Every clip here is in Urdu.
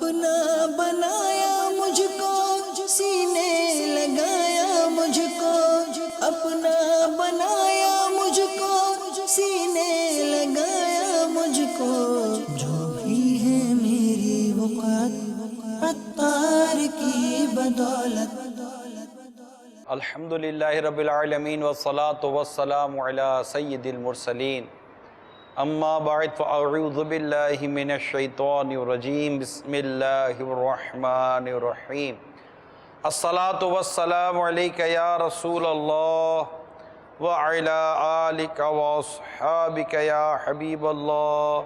اپنا بنایا مجھ کو، سینے لگایا مجھ کو، اپنا بنایا مجھ کو، سینے لگایا مجھ کو، جو بھی ہے میری وقت عطار کی بدولت۔ الحمدللہ رب العالمین والصلاة والسلام علی سید المرسلین، اما بعد فاعوذ باللہ من الشیطان الرجیم، بسم اللہ الرحمن الرحیم۔ الصلاة والسلام علیک یا رسول اللہ وعلی آلک واصحابک یا حبیب اللہ۔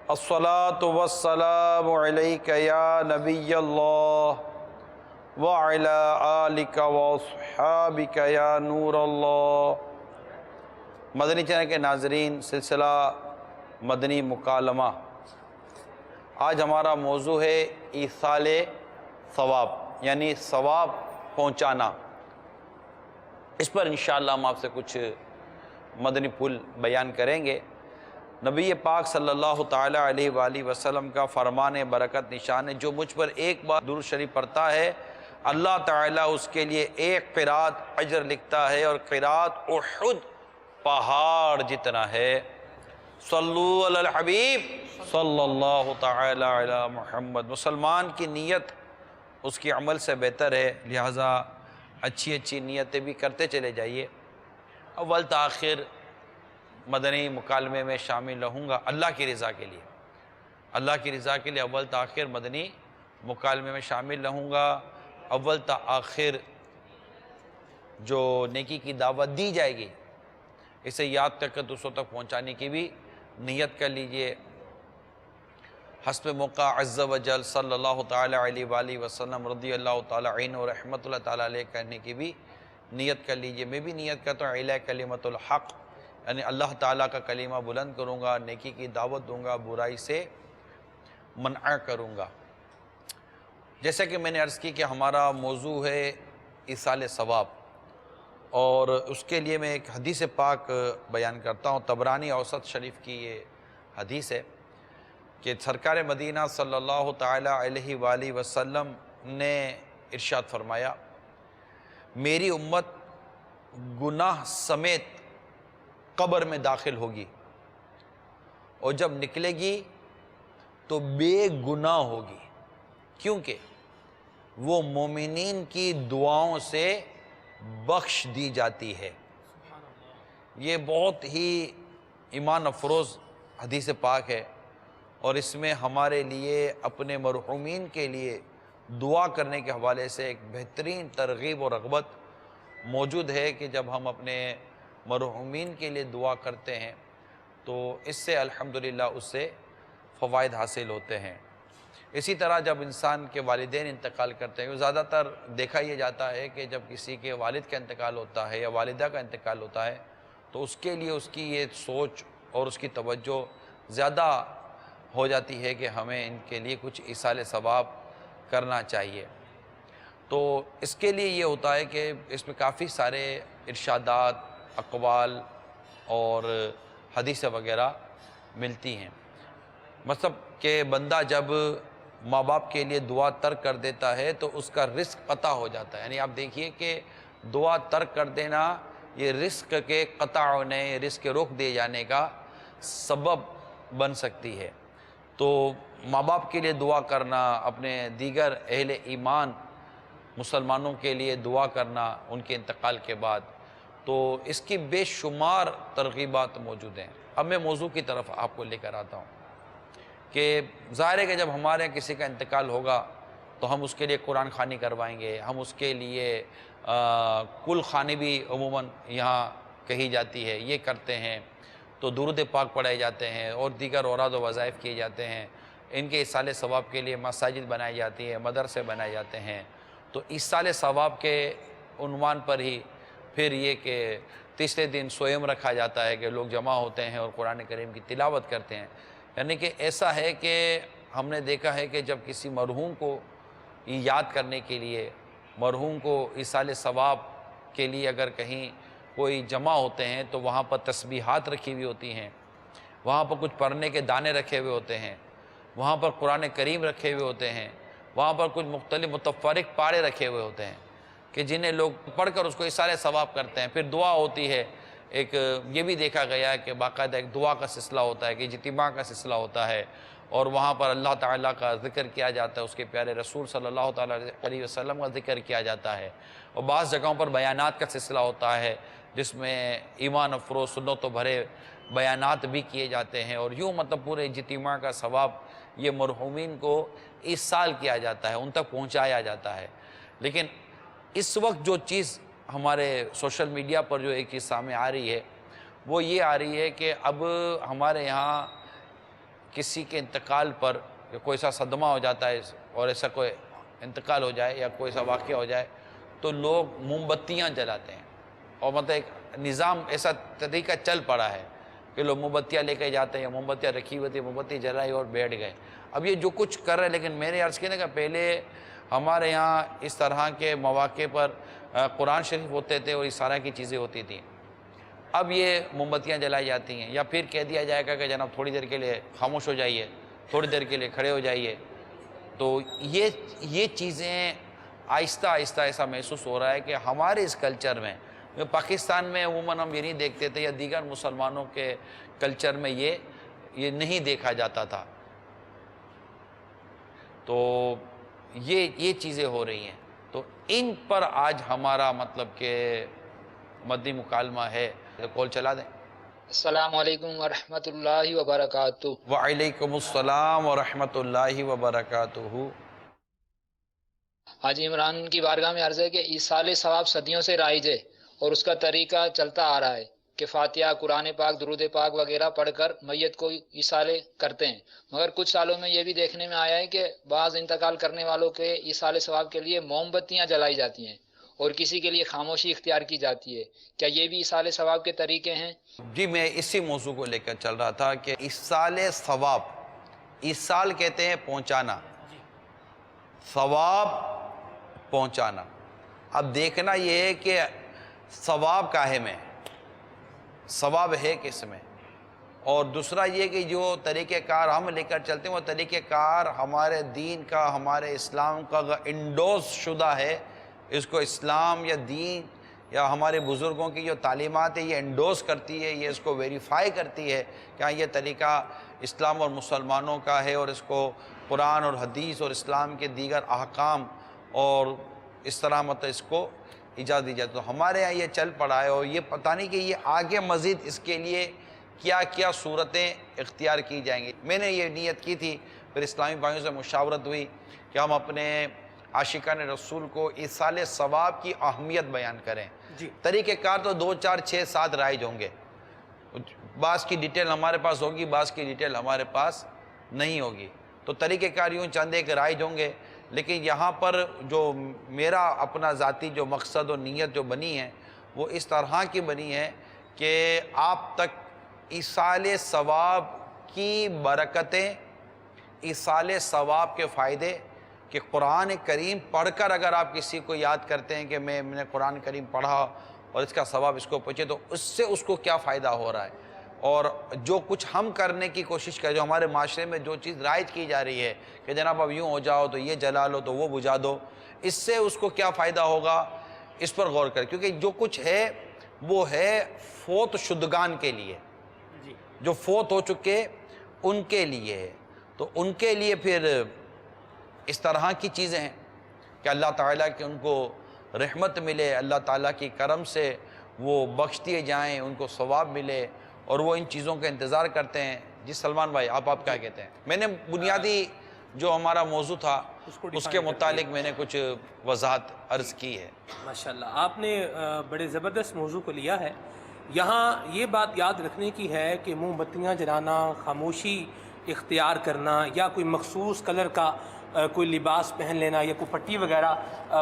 الصلاة والسلام علیک یا نبی اللہ وعلی آلک واصحابک یا نور اللہ۔ مدنی چینل کے ناظرین، سلسلہ مدنی مکالمہ، آج ہمارا موضوع ہے ایصال ثواب، یعنی ثواب پہنچانا۔ اس پر انشاءاللہ ہم آپ سے کچھ مدنی پھول بیان کریں گے۔ نبی پاک صلی اللہ تعالیٰ علیہ وآلہ وسلم کا فرمان برکت نشان ہے، جو مجھ پر ایک بار درود شریف پڑھتا ہے اللہ تعالیٰ اس کے لیے ایک قرات اجر لکھتا ہے، اور قرات احد پہاڑ جتنا ہے۔ صلو علی الحبیب صلی اللہ تعالی علی محمد۔ مسلمان کی نیت اس کی عمل سے بہتر ہے، لہٰذا اچھی نیتیں بھی کرتے چلے جائیے۔ اول تاخیر مدنی مکالمے میں شامل رہوں گا اللہ کی رضا کے لیے، اللہ کی رضا کے لیے اول تاخیر مدنی مکالمے میں شامل رہوں گا۔ اول تاخیر جو نیکی کی دعوت دی جائے گی، اسے یاد کر کے دوسروں تک پہنچانے کی بھی نیت کر لیجئے۔ حسب موقع عز و جل صلی اللہ تعالیٰ علیہ وآلہ وسلم رضی اللہ تعالیٰ عنہ و رحمت اللہ تعالیٰ علیہ کرنے کی بھی نیت کر لیجئے۔ میں بھی نیت کرتا ہوں اعلیٰ کلمت الحق، یعنی اللہ تعالیٰ کا کلمہ بلند کروں گا، نیکی کی دعوت دوں گا، برائی سے منع کروں گا۔ جیسا کہ میں نے عرض کی کہ ہمارا موضوع ہے ایصال ثواب، اور اس کے لیے میں ایک حدیث پاک بیان کرتا ہوں۔ طبرانی اوسط شریف کی یہ حدیث ہے کہ سرکار مدینہ صلی اللہ تعالیٰ علیہ وآلہ وسلم نے ارشاد فرمایا، میری امت گناہ سمیت قبر میں داخل ہوگی، اور جب نکلے گی تو بے گناہ ہوگی، کیونکہ وہ مومنین کی دعاؤں سے بخش دی جاتی ہے۔ یہ بہت ہی ایمان افروز حدیث پاک ہے، اور اس میں ہمارے لیے اپنے مرحومین کے لیے دعا کرنے کے حوالے سے ایک بہترین ترغیب و رغبت موجود ہے کہ جب ہم اپنے مرحومین کے لیے دعا کرتے ہیں تو اس سے الحمدللہ اس سے فوائد حاصل ہوتے ہیں۔ اسی طرح جب انسان کے والدین انتقال کرتے ہیں، زیادہ تر دیکھا یہ جاتا ہے کہ جب کسی کے والد کا انتقال ہوتا ہے یا والدہ کا انتقال ہوتا ہے تو اس کے لیے اس کی یہ سوچ اور اس کی توجہ زیادہ ہو جاتی ہے کہ ہمیں ان کے لیے کچھ ایصال ثواب کرنا چاہیے۔ تو اس کے لیے یہ ہوتا ہے کہ اس میں کافی سارے ارشادات، اقوال اور حدیث وغیرہ ملتی ہیں۔ مطلب کہ بندہ جب ماں باپ کے لیے دعا ترک کر دیتا ہے تو اس کا رزق قطع ہو جاتا ہے۔ یعنی آپ دیکھیے کہ دعا ترک کر دینا یہ رزق کے قطع ہونے، رزق کے روک دیے جانے کا سبب بن سکتی ہے۔ تو ماں باپ کے لیے دعا کرنا، اپنے دیگر اہل ایمان مسلمانوں کے لیے دعا کرنا ان کے انتقال کے بعد، تو اس کی بے شمار ترغیبات موجود ہیں۔ اب میں موضوع کی طرف آپ کو لے کر آتا ہوں کہ ظاہر ہے کہ جب ہمارے کسی کا انتقال ہوگا تو ہم اس کے لیے قرآن خوانی کروائیں گے، ہم اس کے لیے کل خوانی بھی عموماً یہاں کہی جاتی ہے، یہ کرتے ہیں، تو درود پاک پڑھائے جاتے ہیں اور دیگر اوراد و وظائف کیے جاتے ہیں۔ ان کے ایصال ثواب کے لیے مساجد بنائی جاتی ہیں، مدرسے بنائے جاتے ہیں۔ تو ایصال ثواب کے عنوان پر ہی پھر یہ کہ تیسرے دن سوئم رکھا جاتا ہے کہ لوگ جمع ہوتے ہیں اور قرآن کریم کی تلاوت کرتے ہیں۔ یعنی کہ ایسا ہے کہ ہم نے دیکھا ہے کہ جب کسی مرحوم کو یاد کرنے کے لیے، مرحوم کو ایصال ثواب کے لیے اگر کہیں کوئی جمع ہوتے ہیں تو وہاں پر تسبیحات رکھی ہوئی ہوتی ہیں، وہاں پر کچھ پڑھنے کے دانے رکھے ہوئے ہوتے ہیں، وہاں پر قرآن کریم رکھے ہوئے ہوتے ہیں، وہاں پر کچھ مختلف متفرق پارے رکھے ہوئے ہوتے ہیں کہ جنہیں لوگ پڑھ کر اس کو اِصالِ ثواب کرتے ہیں۔ پھر دعا ہوتی ہے، ایک یہ بھی دیکھا گیا ہے کہ باقاعدہ ایک دعا کا سلسلہ ہوتا ہے، کہ اجتماع کا سلسلہ ہوتا ہے، اور وہاں پر اللہ تعالیٰ کا ذکر کیا جاتا ہے، اس کے پیارے رسول صلی اللہ تعالیٰ علیہ وسلم کا ذکر کیا جاتا ہے، اور بعض جگہوں پر بیانات کا سلسلہ ہوتا ہے جس میں ایمان افروز سنت و بھرے بیانات بھی کیے جاتے ہیں، اور یوں مطلب پورے اجتماع کا ثواب یہ مرحومین کو ایصال کیا جاتا ہے، ان تک پہنچایا جاتا ہے۔ لیکن اس وقت جو چیز ہمارے سوشل میڈیا پر جو ایک چیز سامنے آ رہی ہے وہ یہ آ رہی ہے کہ اب ہمارے یہاں کسی کے انتقال پر کوئی ایسا صدمہ ہو جاتا ہے اور ایسا کوئی انتقال ہو جائے یا کوئی ایسا واقعہ ہو جائے تو لوگ موم بتیاں جلاتے ہیں، اور مطلب ایک نظام ایسا طریقہ چل پڑا ہے کہ لوگ موم بتیاں لے کے جاتے ہیں، موم بتیاں رکھی ہوئی تھی، موم بتی جلائی اور بیٹھ گئے۔ اب یہ جو کچھ کر رہے ہیں، لیکن میں نے عرض کیا کہ پہلے ہمارے یہاں اس طرح کے مواقع پر قرآن شریف ہوتے تھے اور اس طرح کی چیزیں ہوتی تھیں۔ اب یہ موم بتیاں جلائی جاتی ہیں، یا پھر کہہ دیا جائے گا کہ جناب تھوڑی دیر کے لیے خاموش ہو جائیے، تھوڑی دیر کے لیے کھڑے ہو جائیے۔ تو یہ چیزیں آہستہ آہستہ ایسا محسوس ہو رہا ہے کہ ہمارے اس کلچر میں، پاکستان میں عموماً ہم یہ نہیں دیکھتے تھے، یا دیگر مسلمانوں کے کلچر میں یہ نہیں دیکھا جاتا تھا۔ تو یہ چیزیں ہو رہی ہیں، تو ان پر آج ہمارا مطلب کہ مدنی مکالمہ ہے۔ کال چلا دیں۔ السلام علیکم ورحمۃ اللہ وبرکاتہ۔ وعلیکم السلام ورحمۃ اللہ وبرکاتہ۔ حاجی عمران کی بارگاہ میں عرض ہے کہ ایصال ثواب صدیوں سے رائج ہے اور اس کا طریقہ چلتا آ رہا ہے کہ فاتحہ، قرآن پاک، درود پاک وغیرہ پڑھ کر میت کو ایصال کرتے ہیں، مگر کچھ سالوں میں یہ بھی دیکھنے میں آیا ہے کہ بعض انتقال کرنے والوں کے ایصال ثواب کے لیے موم بتیاں جلائی جاتی ہیں اور کسی کے لیے خاموشی اختیار کی جاتی ہے۔ کیا یہ بھی ایصال ثواب کے طریقے ہیں؟ جی، میں اسی موضوع کو لے کر چل رہا تھا کہ ایصال ثواب، ایصال کہتے ہیں پہنچانا، ثواب پہنچانا۔ اب دیکھنا یہ ہے کہ ثواب کاہے میں، ثواب ہے کس میں، اور دوسرا یہ کہ جو طریقہ کار ہم لے کر چلتے ہیں وہ طریقہ کار ہمارے دین کا، ہمارے اسلام کا انڈوز شدہ ہے، اس کو اسلام یا دین یا ہمارے بزرگوں کی جو تعلیمات ہے یہ انڈوز کرتی ہے، یہ اس کو ویریفائی کرتی ہے کہ ہاں یہ طریقہ اسلام اور مسلمانوں کا ہے، اور اس کو قرآن اور حدیث اور اسلام کے دیگر احکام اور اس طرح مطلب اس کو اجازت دی جاتی ہے۔ تو ہمارے یہاں یہ چل پڑا ہے، اور یہ پتہ نہیں کہ یہ آگے مزید اس کے لیے کیا کیا صورتیں اختیار کی جائیں گی۔ میں نے یہ نیت کی تھی، پھر اسلامی بھائیوں سے مشاورت ہوئی کہ ہم اپنے عاشقان رسول کو ایصال ثواب کی اہمیت بیان کریں۔ طریقہ کار تو 2 4 6 7 رائج ہوں گے، بعض کی ڈیٹیل ہمارے پاس ہوگی، بعض کی ڈیٹیل ہمارے پاس نہیں ہوگی، تو طریقہ کار یوں چند ایک رائج ہوں گے۔ لیکن یہاں پر جو میرا اپنا ذاتی جو مقصد اور نیت جو بنی ہے وہ اس طرح کی بنی ہے کہ آپ تک ایصال ثواب کی برکتیں، ایصال ثواب کے فائدے، کہ قرآن کریم پڑھ کر اگر آپ کسی کو یاد کرتے ہیں کہ میں نے قرآن کریم پڑھا اور اس کا ثواب اس کو پہنچے، تو اس سے اس کو کیا فائدہ ہو رہا ہے، اور جو کچھ ہم کرنے کی کوشش کریں، جو ہمارے معاشرے میں جو چیز رائج کی جا رہی ہے کہ جناب اب یوں ہو جاؤ تو یہ جلا لو تو وہ بجھا دو، اس سے اس کو کیا فائدہ ہوگا، اس پر غور کریں، کیونکہ جو کچھ ہے وہ ہے فوت شدگان کے لیے، جو فوت ہو چکے ان کے لیے ہے، تو ان کے لیے پھر اس طرح کی چیزیں ہیں کہ اللہ تعالیٰ کی ان کو رحمت ملے، اللہ تعالیٰ کی کرم سے وہ بخش دیے جائیں، ان کو ثواب ملے، اور وہ ان چیزوں کا انتظار کرتے ہیں۔ جی سلمان بھائی، آپ کیا کہتے ہیں؟ میں نے بنیادی جو ہمارا موضوع تھا اس کے متعلق میں نے کچھ وضاحت عرض کی ہے۔ ماشاءاللہ، آپ نے بڑے زبردست موضوع کو لیا ہے۔ یہاں یہ بات یاد رکھنے کی ہے کہ موم بتیاں جلانا، خاموشی اختیار کرنا، یا کوئی مخصوص کلر کا کوئی لباس پہن لینا، یا کوئی پٹی وغیرہ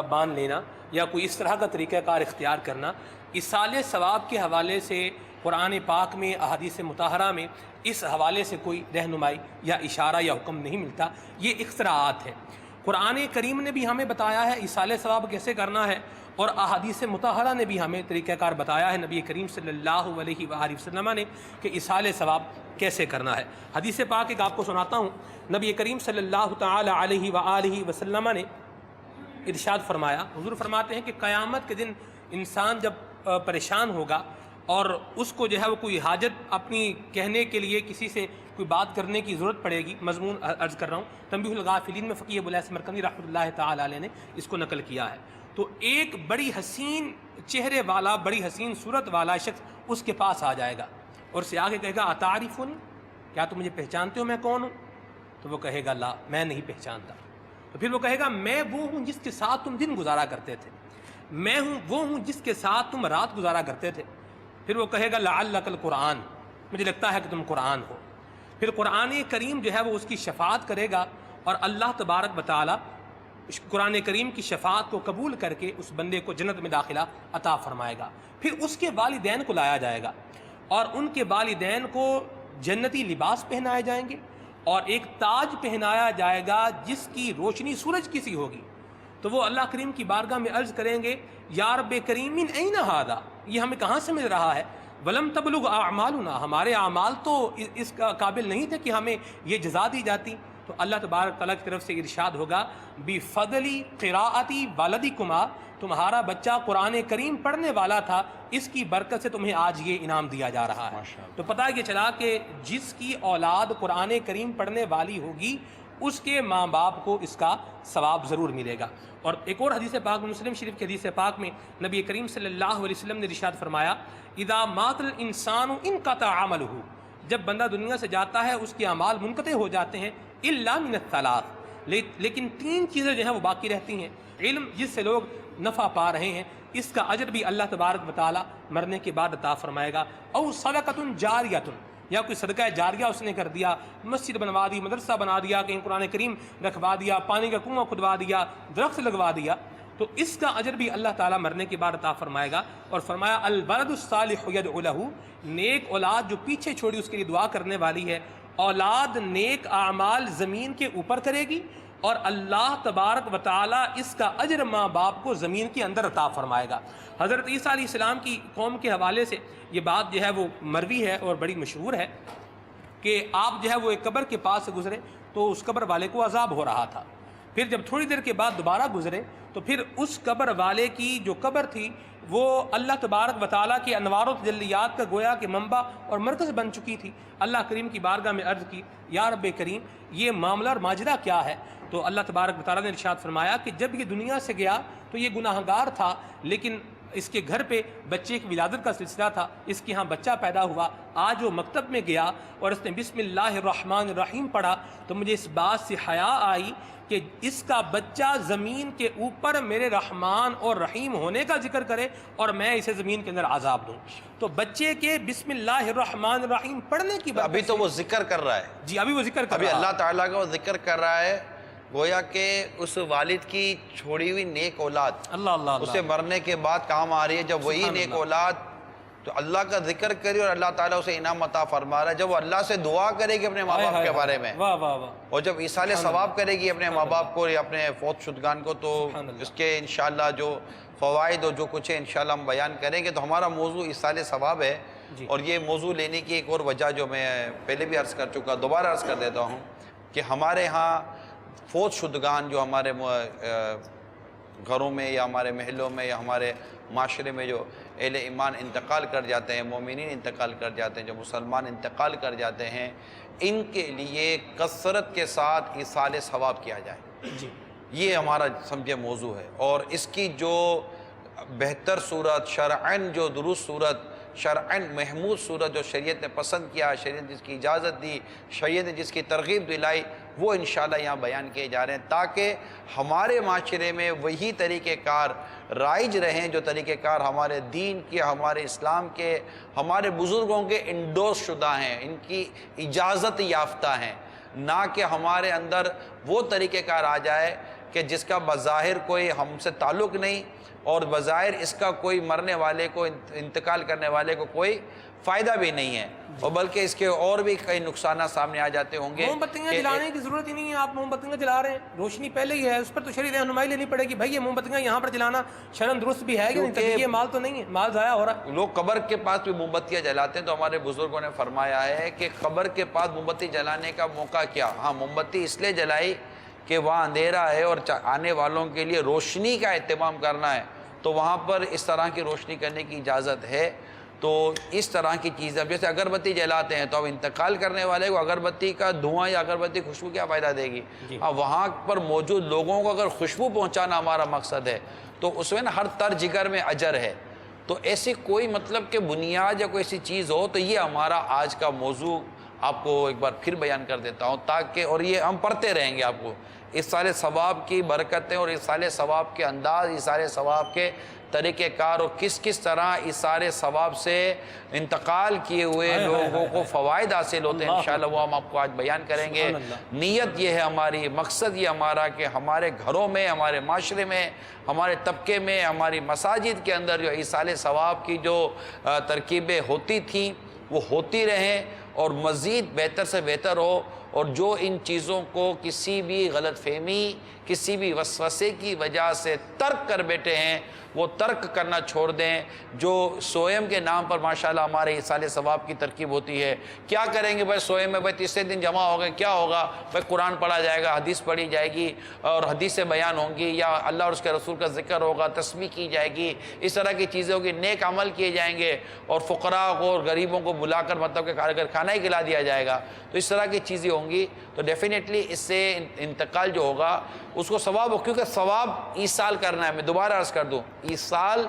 باندھ لینا، یا کوئی اس طرح کا طریقہ کار اختیار کرنا، ایصال ثواب کے حوالے سے قرآن پاک میں، احادیث مطہرہ میں اس حوالے سے کوئی رہنمائی یا اشارہ یا حکم نہیں ملتا، یہ اختراعات ہیں۔ قرآن کریم نے بھی ہمیں بتایا ہے ایصال ثواب کیسے کرنا ہے، اور احادیث مطہرہ نے بھی ہمیں طریقہ کار بتایا ہے نبی کریم صلی اللہ علیہ وآلہ وسلم نے کہ ایصال ثواب کیسے کرنا ہے۔ حدیث پاک ایک آپ کو سناتا ہوں، نبی کریم صلی اللہ تعالی علیہ وآلہ وسلم نے ارشاد فرمایا، حضور فرماتے ہیں کہ قیامت کے دن انسان جب پریشان ہوگا اور اس کو جو ہے وہ کوئی حاجت اپنی کہنے کے لیے کسی سے کوئی بات کرنے کی ضرورت پڑے گی، مضمون عرض کر رہا ہوں، تنبیہ الغافلین میں فقیہ ابو الیاس سمرقندی رحمۃ اللہ تعالی علیہ نے اس کو نقل کیا ہے۔ تو ایک بڑی حسین چہرے والا، بڑی حسین صورت والا شخص اس کے پاس آ جائے گا اور سے آگے کہے گا اتعرفنی، کیا تم مجھے پہچانتے ہو میں کون ہوں؟ تو وہ کہے گا لا، میں نہیں پہچانتا۔ تو پھر وہ کہے گا میں وہ ہوں جس کے ساتھ تم دن گزارا کرتے تھے، میں وہ ہوں جس کے ساتھ تم رات گزارا کرتے تھے۔ پھر وہ کہے گا لعلک القرآن، مجھے لگتا ہے کہ تم قرآن ہو۔ پھر قرآن کریم جو ہے وہ اس کی شفاعت کرے گا اور اللہ تبارک و تعالی قرآن کریم کی شفاعت کو قبول کر کے اس بندے کو جنت میں داخلہ عطا فرمائے گا۔ پھر اس کے والدین کو لایا جائے گا اور ان کے والدین کو جنتی لباس پہنائے جائیں گے اور ایک تاج پہنایا جائے گا جس کی روشنی سورج کی سی ہوگی۔ تو وہ اللہ کریم کی بارگاہ میں عرض کریں گے یا رب کریم من این ھذا، یہ ہمیں کہاں سے مل رہا ہے؟ ولم تبلغ اعمالنا، ہمارے اعمال تو اس کا قابل نہیں تھے کہ ہمیں یہ جزا دی جاتی۔ تو اللہ تبارک تعالیٰ کی طرف سے ارشاد ہوگا بفضلی قراءتی والدکما، تمہارا بچہ قرآن کریم پڑھنے والا تھا، اس کی برکت سے تمہیں آج یہ انعام دیا جا رہا ہے۔ تو پتہ یہ چلا کہ جس کی اولاد قرآن کریم پڑھنے والی ہوگی اس کے ماں باپ کو اس کا ثواب ضرور ملے گا۔ اور ایک اور حدیث پاک مسلم شریف کی حدیث پاک میں نبی کریم صلی اللہ علیہ وسلم نے ارشاد فرمایا اذا مات الانسان انقطع عملہ، جب بندہ دنیا سے جاتا ہے اس کے اعمال منقطع ہو جاتے ہیں، الا من الثلاث، لیکن تین چیزیں جو ہیں وہ باقی رہتی ہیں۔ علم جس سے لوگ نفع پا رہے ہیں اس کا اجر بھی اللہ تبارک و تعالی مرنے کے بعد عطا فرمائے گا، او صدقۃ جاریۃ، یا کوئی صدقہ جاریہ اس نے کر دیا، مسجد بنوا دی، مدرسہ بنا دیا، کہیں قرآن کریم رکھوا دیا، پانی کا کنواں کھدوا دیا، درخت لگوا دیا، تو اس کا اجر بھی اللہ تعالیٰ مرنے کے بعد عطا فرمائے گا۔ اور فرمایا الولد الصالح یدعو لہ، نیک اولاد جو پیچھے چھوڑی اس کے لیے دعا کرنے والی ہے۔ اولاد نیک اعمال زمین کے اوپر کرے گی اور اللہ تبارک و تعالیٰ اس کا اجر ماں باپ کو زمین کے اندر عطا فرمائے گا۔ حضرت عیسیٰ علیہ السلام کی قوم کے حوالے سے یہ بات جو ہے وہ مروی ہے اور بڑی مشہور ہے کہ آپ جو ہے وہ ایک قبر کے پاس سے گزرے تو اس قبر والے کو عذاب ہو رہا تھا، پھر جب تھوڑی دیر کے بعد دوبارہ گزرے تو پھر اس قبر والے کی جو قبر تھی وہ اللہ تبارک و تعالیٰ کے انوار و تجلیات کا گویا کہ منبع اور مرکز بن چکی تھی۔ اللہ کریم کی بارگاہ میں عرض کی یا رب کریم یہ معاملہ اور ماجرا کیا ہے؟ تو اللہ تبارک و تعالیٰ نے ارشاد فرمایا کہ جب یہ دنیا سے گیا تو یہ گناہ گار تھا، لیکن اس کے گھر پہ بچے کی ولادت کا سلسلہ تھا، اس کے ہاں بچہ پیدا ہوا، آج وہ مکتب میں گیا اور اس نے بسم اللہ الرحمن الرحیم پڑھا تو مجھے اس بات سے حیا آئی کہ اس کا بچہ زمین کے اوپر میرے رحمان اور رحیم ہونے کا ذکر کرے اور میں اسے زمین کے اندر عذاب دوں۔ تو بچے کے بسم اللہ الرحمن الرحیم پڑھنے کی ابھی تو وہ ذکر کر رہا ہے، جی ابھی وہ ذکر کر ابھی رہا ہے، اللہ تعالیٰ کا وہ ذکر کر رہا ہے، گویا کہ اس والد کی چھوڑی ہوئی نیک اولاد اللہ اللہ اللہ اسے مرنے کے بعد کام آ رہی ہے۔ جب وہی نیک اولاد تو اللہ کا ذکر کرے اور اللہ تعالیٰ اسے انعام عطا فرما رہا ہے، جب وہ اللہ سے دعا کرے گی اپنے ماں باپ کے بارے میں، واہ واہ واہ، اور جب ایصال ثواب کرے گی اپنے ماں باپ کو یا اپنے فوت شدگان کو، تو اس کے انشاءاللہ جو فوائد اور جو کچھ ہے انشاءاللہ ہم بیان کریں گے۔ تو ہمارا موضوع ایصال ثواب ہے، اور یہ موضوع لینے کی ایک اور وجہ جو میں پہلے بھی عرض کر چکا، دوبارہ عرض کر دیتا ہوں کہ ہمارے ہاں فوت شدگان جو ہمارے گھروں میں یا ہمارے محلوں میں یا ہمارے معاشرے میں جو اہل ایمان انتقال کر جاتے ہیں، مومنین انتقال کر جاتے ہیں، جو مسلمان انتقال کر جاتے ہیں، ان کے لیے کثرت کے ساتھ ایصال ثواب کیا جائے، یہ ہمارا سمجھے موضوع ہے۔ اور اس کی جو بہتر صورت، شرعاً جو درست صورت، شرعاً محمود صورت جو شریعت نے پسند کیا، شریعت نے جس کی اجازت دی، شریعت نے جس کی ترغیب دلائی، وہ انشاءاللہ یہاں بیان کیے جا رہے ہیں تاکہ ہمارے معاشرے میں وہی طریقہ کار رائج رہیں جو طریقہ کار ہمارے دین کے، ہمارے اسلام کے، ہمارے بزرگوں کے انڈورس شدہ ہیں، ان کی اجازت یافتہ ہیں، نہ کہ ہمارے اندر وہ طریقہ کار آ جائے کہ جس کا بظاہر کوئی ہم سے تعلق نہیں اور بظاہر اس کا کوئی مرنے والے کو، انتقال کرنے والے کو کوئی فائدہ بھی نہیں ہے، اور بلکہ اس کے اور بھی کئی نقصانات سامنے آ جاتے ہوں گے۔ موم بتیاں جلانے کی ضرورت ہی نہیں ہے، آپ موم بتیاں جلا رہے ہیں، روشنی پہلے ہی ہے، اس پر تو شرعی رہنمائی لینی پڑے گی، بھائی یہ موم بتیاں یہاں پر جلانا شرعاً درست بھی ہے کہ نہیں، تبھی یہ مال تو نہیں ہے، مال ضائع ہو رہا ہے۔ لوگ قبر کے پاس بھی موم بتیاں جلاتے ہیں، تو ہمارے بزرگوں نے فرمایا ہے کہ قبر کے پاس موم بتی جلانے کا موقع کیا؟ ہاں، موم بتی اس لیے جلائی کہ وہاں اندھیرا ہے اور آنے والوں کے لیے روشنی کا اہتمام کرنا ہے، تو وہاں پر اس طرح کی روشنی کرنے کی اجازت ہے۔ تو اس طرح کی چیزیں، اب جیسے اگربتی جلاتے ہیں تو اب انتقال کرنے والے کو اگربتی کا دھواں یا اگربتی خوشبو کیا فائدہ دے گی؟ اب وہاں پر موجود لوگوں کو اگر خوشبو پہنچانا ہمارا مقصد ہے تو اس میں نا ہر تر جگر میں اجر ہے۔ تو ایسی کوئی مطلب کہ بنیاد یا کوئی ایسی چیز ہو تو یہ ہمارا آج کا موضوع آپ کو ایک بار پھر بیان کر دیتا ہوں، تاکہ اور یہ ہم پڑھتے رہیں گے آپ کو ایصال ثواب کی برکتیں اور ایصال ثواب کے انداز، ایصال ثواب کے طریقہ کار، اور کس کس طرح ایصال ثواب سے انتقال کیے ہوئے لوگوں کو فوائد حاصل ہوتے ہیں، انشاءاللہ وہ ہم آپ کو آج بیان کریں گے۔ نیت یہ ہے ہماری، مقصد یہ ہمارا کہ ہمارے گھروں میں، ہمارے معاشرے میں، ہمارے طبقے میں، ہماری مساجد کے اندر جو ایصال ثواب کی جو ترکیبیں ہوتی تھیں وہ ہوتی رہیں اور مزید بہتر سے بہتر ہو، اور جو ان چیزوں کو کسی بھی غلط فہمی، کسی بھی وسوسے کی وجہ سے ترک کر بیٹھے ہیں وہ ترک کرنا چھوڑ دیں۔ جو سوئم کے نام پر ماشاءاللہ ہمارے ایصال ثواب کی ترکیب ہوتی ہے، کیا کریں گے بھائی سوئم میں؟ بھائی تیسرے دن جمع ہو گئے، کیا ہوگا بھائی؟ قرآن پڑھا جائے گا، حدیث پڑھی جائے گی اور حدیثیں بیان ہوں گی، یا اللہ اور اس کے رسول کا ذکر ہوگا، تسبیح کی جائے گی، اس طرح کی چیزیں ہوگی، نیک عمل کیے جائیں گے، اور فقراء کو اور غریبوں کو بلا کر مطلب کہ اگر کھانا ہی کھلا دیا جائے گا، تو اس طرح کی چیزیں ہوں گی، تو ڈیفینیٹلی اس سے انتقال جو ہوگا اس کو ثواب ہو، کیونکہ ثواب ایصال کرنا ہے۔ میں دوبارہ عرض کر دوں، ایصال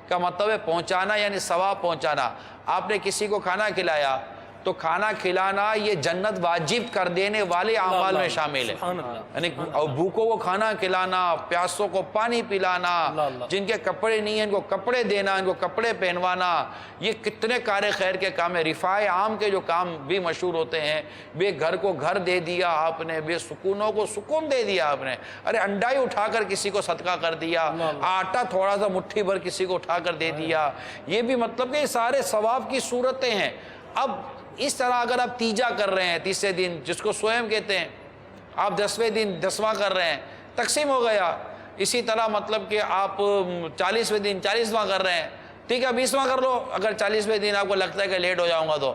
کا مطلب ہے پہنچانا، یعنی ثواب پہنچانا۔ آپ نے کسی کو کھانا کھلایا تو کھانا کھلانا یہ جنت واجب کر دینے والے اعمال میں شامل ہے، یعنی بھوکوں کو کھانا کھلانا، پیاسوں کو پانی پلانا، جن کے کپڑے نہیں ہیں ان کو کپڑے دینا، ان کو کپڑے پہنوانا، یہ کتنے کار خیر کے کام ہیں۔ رفاع عام کے جو کام بھی مشہور ہوتے ہیں، بے گھر کو گھر دے دیا آپ نے، بے سکونوں کو سکون دے دیا آپ نے، ارے انڈا ہی اٹھا کر کسی کو صدقہ کر دیا، آٹا تھوڑا سا مٹھی بھر کسی کو اٹھا کر دے دیا، یہ بھی مطلب کہ یہ سارے ثواب کی صورتیں ہیں۔ اب اس طرح اگر آپ تیجا کر رہے ہیں تیسرے دن، جس کو سوئم کہتے ہیں، آپ 10ویں دن 10واں کر رہے ہیں، تقسیم ہو گیا۔ اسی طرح مطلب کہ آپ 40ویں دن 40واں کر رہے ہیں، ٹھیک ہے 20واں کر لو۔ اگر 40ویں دن آپ کو لگتا ہے کہ لیٹ ہو جاؤں گا، تو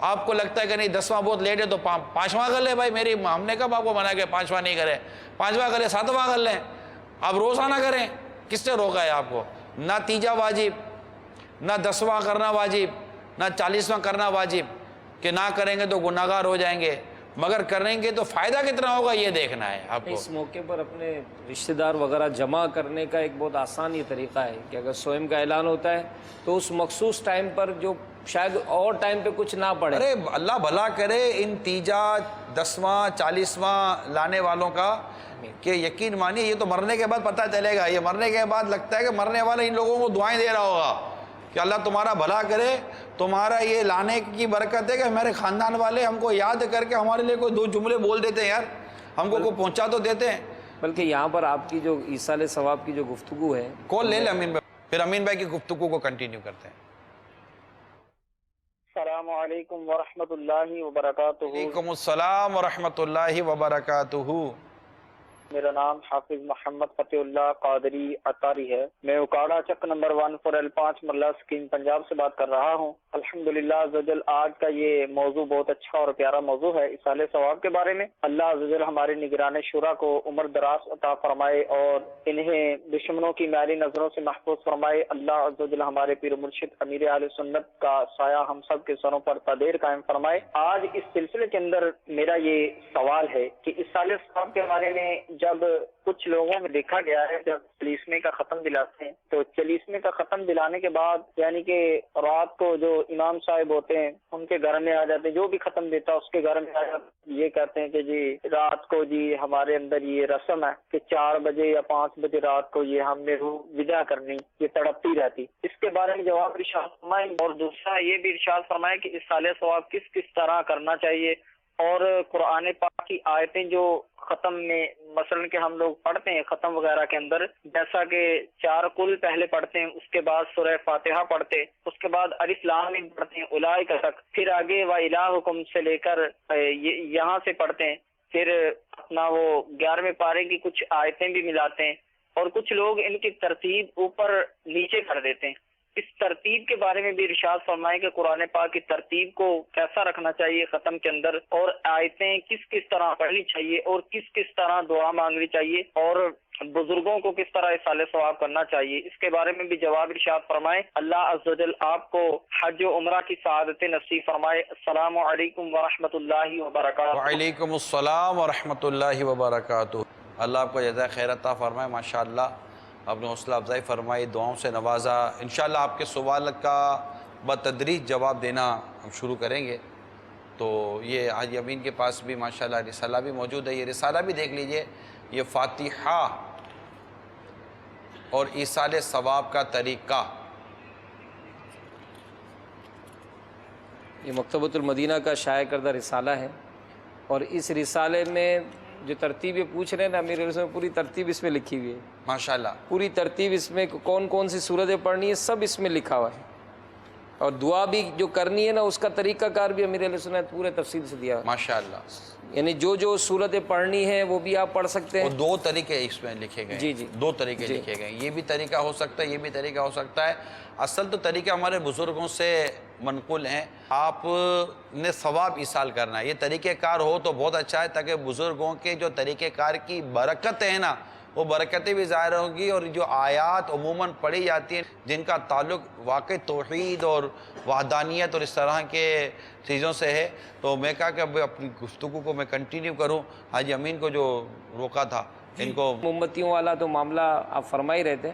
آپ کو لگتا ہے کہ نہیں 10واں بہت لیٹ ہے تو 5واں کر لیں۔ بھائی ہم نے کب آپ کو منع کہ 5واں نہیں کریں، 5واں کریں، 7واں کر لیں۔ آپ روزانہ کریں، کس نے روکا ہے آپ کو؟ نہ تیجا واجب، نہ 10واں کرنا واجب، نہ 40واں کرنا واجب، کہ نہ کریں گے تو گناہگار ہو جائیں گے، مگر کریں گے تو فائدہ کتنا ہوگا یہ دیکھنا ہے آپ کو۔ اس موقع پر اپنے رشتہ دار وغیرہ جمع کرنے کا ایک بہت آسان یہ طریقہ ہے کہ اگر سوئم کا اعلان ہوتا ہے تو اس مخصوص ٹائم پر، جو شاید اور ٹائم پہ کچھ نہ پڑے، ارے اللہ بھلا کرے ان تیجا 10واں 40واں لانے والوں کا، کہ یقین مانیے یہ تو مرنے کے بعد پتہ چلے گا، یہ مرنے کے بعد لگتا ہے کہ مرنے والے ان لوگوں کو دعائیں دے رہا ہوگا کہ اللہ تمہارا بھلا کرے، تمہارا یہ لانے کی برکت ہے کہ ہمارے خاندان والے ہم کو یاد کر کے ہمارے لیے کوئی 2 جملے بول دیتے ہیں، یار ہم کو پہنچا تو دیتے ہیں۔ بلکہ یہاں پر آپ کی جو ایصال ثواب کی جو گفتگو ہے، کال لے لیں امین بھائی، پھر امین بھائی کی گفتگو کو کنٹینیو کرتے ہیں۔ السلام علیکم ورحمۃ اللہ وبرکاتہ۔ وعلیکم السلام ورحمۃ اللہ وبرکاتہ۔ میرا نام حافظ محمد فتح اللہ قادری عطاری ہے، میں اکاڑا چک نمبر 14L5 مرلہ اسکیم پنجاب سے بات کر رہا ہوں۔ الحمدللہ عزوجل آج کا یہ موضوع بہت اچھا اور پیارا موضوع ہے ایصال ثواب کے بارے میں۔ اللہ عزوجل ہمارے نگران شورا کو عمر دراز عطا فرمائے اور انہیں دشمنوں کی میلی نظروں سے محفوظ فرمائے۔ اللہ عزوجل ہمارے پیر مرشد امیر اہل سنت کا سایہ ہم سب کے سروں پر تدیر قائم فرمائے۔ آج اس سلسلے کے اندر میرا یہ سوال ہے کہ ایصال ثواب کے بارے میں جب کچھ لوگوں میں دیکھا گیا ہے جب چلیسمے کا ختم دلاتے ہیں تو چلیسمے کا ختم دلانے کے بعد یعنی کہ رات کو جو امام صاحب ہوتے ہیں ان کے گھر میں آ جاتے ہیں، جو بھی ختم دیتا ہے اس کے گھر میں آ جاتے ہیں، یہ کہتے ہیں کہ جی رات کو جی ہمارے اندر یہ رسم ہے کہ 4 بجے یا 5 بجے رات کو یہ ہم نے روح ودا کرنی، یہ تڑپتی رہتی۔ اس کے بارے میں جواب ارشاد فرمائیں، اور دوسرا یہ بھی ارشاد فرمائیں کہ ایصال ثواب کس کس طرح کرنا چاہیے، اور قرآن پاک کی آیتیں جو ختم میں مثلا کہ ہم لوگ پڑھتے ہیں ختم وغیرہ کے اندر، جیسا کہ 4 قل پہلے پڑھتے ہیں، اس کے بعد سورہ فاتحہ پڑھتے، اس کے بعد الف لام میم پڑھتے ہیں اولئک تک، پھر آگے وَإِلَٰهُكُمْ سے لے کر یہاں سے پڑھتے ہیں، پھر اپنا وہ 11ویں پارے کی کچھ آیتیں بھی ملاتے ہیں، اور کچھ لوگ ان کی ترتیب اوپر نیچے کر دیتے ہیں۔ اس ترتیب کے بارے میں بھی ارشاد فرمائیں کہ قرآن پاک کی ترتیب کو کیسا رکھنا چاہیے ختم کے اندر، اور آیتیں کس کس طرح پڑھنی چاہیے، اور کس کس طرح دعا مانگنی چاہیے، اور بزرگوں کو کس طرح اصالہ ثواب کرنا چاہیے، اس کے بارے میں بھی جواب ارشاد فرمائیں۔ اللہ عز و جل آپ کو حج و عمرہ کی سعادت نصیب فرمائے۔ السلام علیکم ورحمۃ اللہ وبرکاتہ۔ وعلیکم السلام ورحمۃ اللہ وبرکاتہ۔ اللہ آپ کو جزائے خیر عطا فرمائے، ماشاءاللہ آپ نے حوصلہ افزائی فرمائی، دعاؤں سے نوازا۔ انشاءاللہ آپ کے سوال کا بتدریج جواب دینا ہم شروع کریں گے۔ تو یہ حاجی امین کے پاس بھی ماشاءاللہ رسالہ بھی موجود ہے، یہ رسالہ بھی دیکھ لیجئے، یہ فاتحہ اور ایصال ثواب کا طریقہ، یہ مکتبۃ المدینہ کا شائع کردہ رسالہ ہے، اور اس رسالے میں جو ترتیب یہ پوچھ رہے ہیں نا امیر علیہ السلام، پوری ترتیب اس میں لکھی ہوئی ہے، ماشاءاللہ پوری ترتیب اس میں، کون کون سی صورتیں پڑھنی ہے سب اس میں لکھا ہوا ہے، اور دعا بھی جو کرنی ہے نا اس کا طریقہ کار بھی امیر علیہ السلام نے پورے تفصیل سے دیا ہے، ماشاءاللہ۔ یعنی جو صورتیں پڑھنی ہے وہ بھی آپ پڑھ سکتے وہ ہیں۔ 2 طریقے اس میں لکھے گئے ہیں، جی جی 2 طریقے لکھے گئے ہیں، یہ بھی طریقہ ہو سکتا ہے، یہ بھی طریقہ ہو سکتا ہے۔ اصل تو طریقہ ہمارے بزرگوں سے منقول ہیں، آپ نے ثواب ایصال کرنا ہے، یہ طریقہ کار ہو تو بہت اچھا ہے، تاکہ بزرگوں کے جو طریقہ کار کی برکتیں ہیں نا وہ برکتیں بھی ظاہر ہوں گی، اور جو آیات عموماً پڑھی جاتی ہیں جن کا تعلق واقع توحید اور وحدانیت اور اس طرح کے چیزوں سے ہے، تو میں کہا کہ اب اپنی گفتگو کو میں کنٹینیو کروں۔ حاجی امین کو جو روکا تھا ان کو موم بتیوں والا تو معاملہ آپ فرما ہی رہے تھے،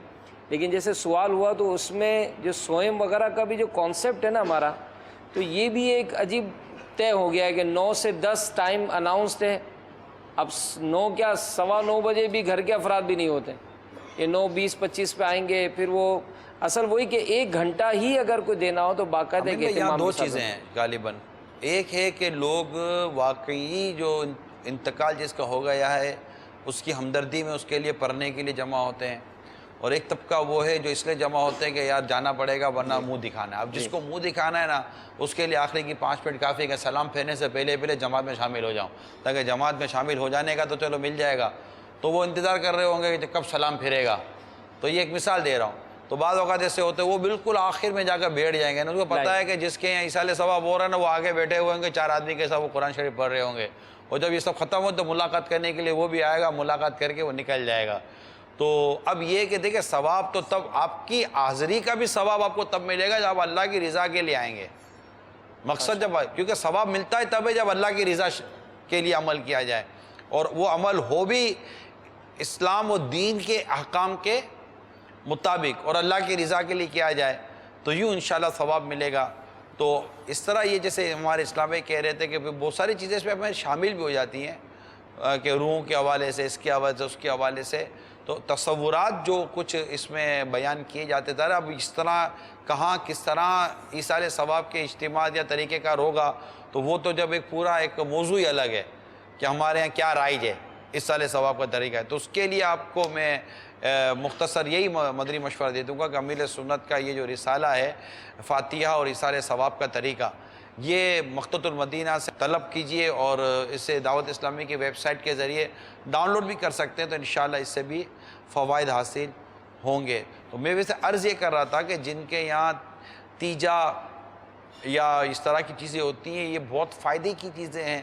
لیکن جیسے سوال ہوا تو اس میں جو سوئم وغیرہ کا بھی جو کانسیپٹ ہے نا ہمارا، تو یہ بھی ایک عجیب طے ہو گیا ہے کہ 9 سے 10 ٹائم اناؤنسڈ ہے، اب 9 کیا 9:15 بجے بھی گھر کے افراد بھی نہیں ہوتے، یہ 9:20-25 پہ آئیں گے، پھر وہ اصل وہی کہ 1 گھنٹہ ہی اگر کوئی دینا ہو تو باقاعدہ ایک یہاں اہتمام 2 کے ساتھ چیزیں ہیں غالباً، ایک ہے کہ لوگ واقعی جو انتقال جس کا ہو گیا ہے اس کی ہمدردی میں اس کے لیے پڑھنے کے لیے جمع ہوتے ہیں، اور ایک طبقہ وہ ہے جو اس لیے جمع ہوتے ہیں کہ یار جانا پڑے گا ورنہ منہ دکھانا ہے۔ اب جس کو منہ دکھانا ہے نا اس کے لیے آخری کی 5 منٹ کافی ہے کہ سلام پھیرنے سے پہلے جماعت میں شامل ہو جاؤں، تاکہ جماعت میں شامل ہو جانے کا تو چلو مل جائے گا، تو وہ انتظار کر رہے ہوں گے کہ کب سلام پھیرے گا۔ تو یہ ایک مثال دے رہا ہوں۔ تو بعض اوقات ایسے ہوتے ہیں وہ بالکل آخر میں جا کر بیٹھ جائیں گے نا، اس کو پتہ ہے کہ جس کے یہاں ایصال ثواب ہو رہا ہے نا وہ آگے بیٹھے ہوئے ہوں گے، 4 آدمی کے ساتھ وہ قرآن شریف پڑھ رہے ہوں گے، اور جب یہ سب ختم ہو تو ملاقات کرنے کے لیے وہ بھی آئے گا، ملاقات کر کے وہ نکل جائے گا۔ تو اب یہ کہ دیکھیں ثواب تو تب آپ کی حاضری کا بھی ثواب آپ کو تب ملے گا جب آپ اللہ کی رضا کے لیے آئیں گے، مقصد جب، کیونکہ ثواب ملتا ہے تب ہے جب اللہ کی رضا کے لیے عمل کیا جائے، اور وہ عمل ہو بھی اسلام و دین کے احکام کے مطابق اور اللہ کی رضا کے لیے کیا جائے تو یوں انشاءاللہ ثواب ملے گا۔ تو اس طرح یہ جیسے ہمارے اسلام میں کہہ رہے تھے کہ بہت ساری چیزیں اس میں شامل بھی ہو جاتی ہیں کہ روح کے حوالے سے، اس کے حوالے سے، اس کے حوالے سے، تو تصورات جو کچھ اس میں بیان کیے جاتے تھے، اب اس طرح کہاں کس طرح ایصال ثواب کے اجتماع یا طریقہ کار ہوگا تو وہ تو جب ایک پورا ایک موضوع ہی الگ ہے کہ ہمارے ہاں کیا رائج ہے ایصال ثواب کا طریقہ ہے، تو اس کے لیے آپ کو میں مختصر یہی مدنی مشورہ دے دوں گا کہ امیر سنت کا یہ جو رسالہ ہے فاتحہ اور ایصال ثواب کا طریقہ، یہ مکتبۃ المدینہ سے طلب کیجئے، اور اسے دعوت اسلامی کی ویب سائٹ کے ذریعے ڈاؤن لوڈ بھی کر سکتے ہیں، تو انشاءاللہ اس سے بھی فوائد حاصل ہوں گے۔ تو میں ویسے عرض یہ کر رہا تھا کہ جن کے یہاں تیجا یا اس طرح کی چیزیں ہوتی ہیں یہ بہت فائدے کی چیزیں ہیں،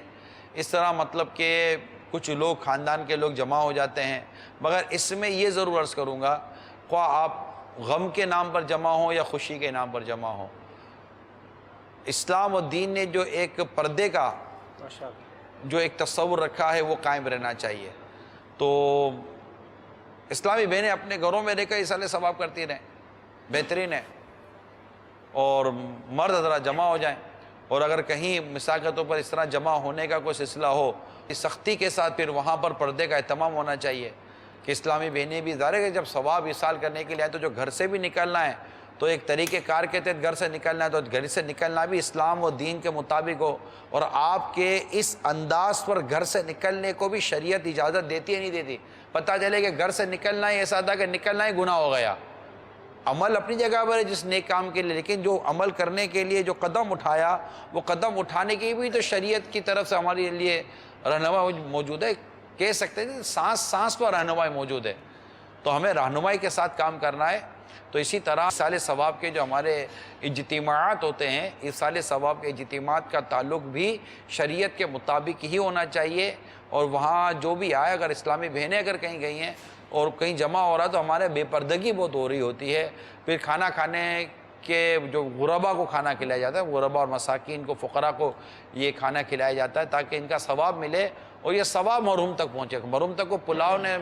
اس طرح مطلب کہ کچھ لوگ خاندان کے لوگ جمع ہو جاتے ہیں، مگر اس میں یہ ضرور عرض کروں گا خواہ آپ غم کے نام پر جمع ہوں یا خوشی کے نام پر جمع ہوں، اسلام و دین نے جو ایک پردے کا جو ایک تصور رکھا ہے وہ قائم رہنا چاہیے۔ تو اسلامی بہنیں اپنے گھروں میں رہ کر ایصال ثواب کرتی رہیں، بہترین ہے، اور مرد حضرات جمع ہو جائیں، اور اگر کہیں مثال کے طور پر اس طرح جمع ہونے کا کوئی سلسلہ ہو سختی کے ساتھ پھر وہاں پر پردے کا اہتمام ہونا چاہیے کہ اسلامی بہنیں بھی ظاہر ہے کہ جب ثواب ایصال کرنے کے لیے آئے تو جو گھر سے بھی نکلنا ہے تو ایک طریقہ کار کے تحت گھر سے نکلنا ہے تو گھر سے نکلنا بھی اسلام و دین کے مطابق ہو، اور آپ کے اس انداز پر گھر سے نکلنے کو بھی شریعت اجازت دیتی ہے نہیں دیتی؟ پتہ چلے کہ گھر سے نکلنا ہی ایسا تھا کہ نکلنا ہی گناہ ہو گیا۔ عمل اپنی جگہ پر ہے جس نیک کام کے لیے، لیکن جو عمل کرنے کے لیے جو قدم اٹھایا، وہ قدم اٹھانے کی بھی تو شریعت کی طرف سے ہمارے لیے رہنمائی موجود ہے۔ کہہ سکتے ہیں سانس سانس پر رہنمائی موجود ہے، تو ہمیں رہنمائی کے ساتھ کام کرنا ہے۔ تو اسی طرح ایصال ثواب کے جو ہمارے اجتماعات ہوتے ہیں، ایصال ثواب کے اجتماعات کا تعلق بھی شریعت کے مطابق ہی ہونا چاہیے، اور وہاں جو بھی آئے، اگر اسلامی بہنیں اگر کہیں گئی ہیں اور کہیں جمع ہو رہا ہے تو ہمارے بے پردگی بہت ہو رہی ہوتی ہے۔ پھر کھانا کھانے کے جو غربا کو کھانا کھلایا جاتا ہے، غربا اور مساکین کو، فقراء کو یہ کھانا کھلایا جاتا ہے تاکہ ان کا ثواب ملے اور یہ ثواب محروم تک پہنچے۔ محروم تک کو پلاؤ نے،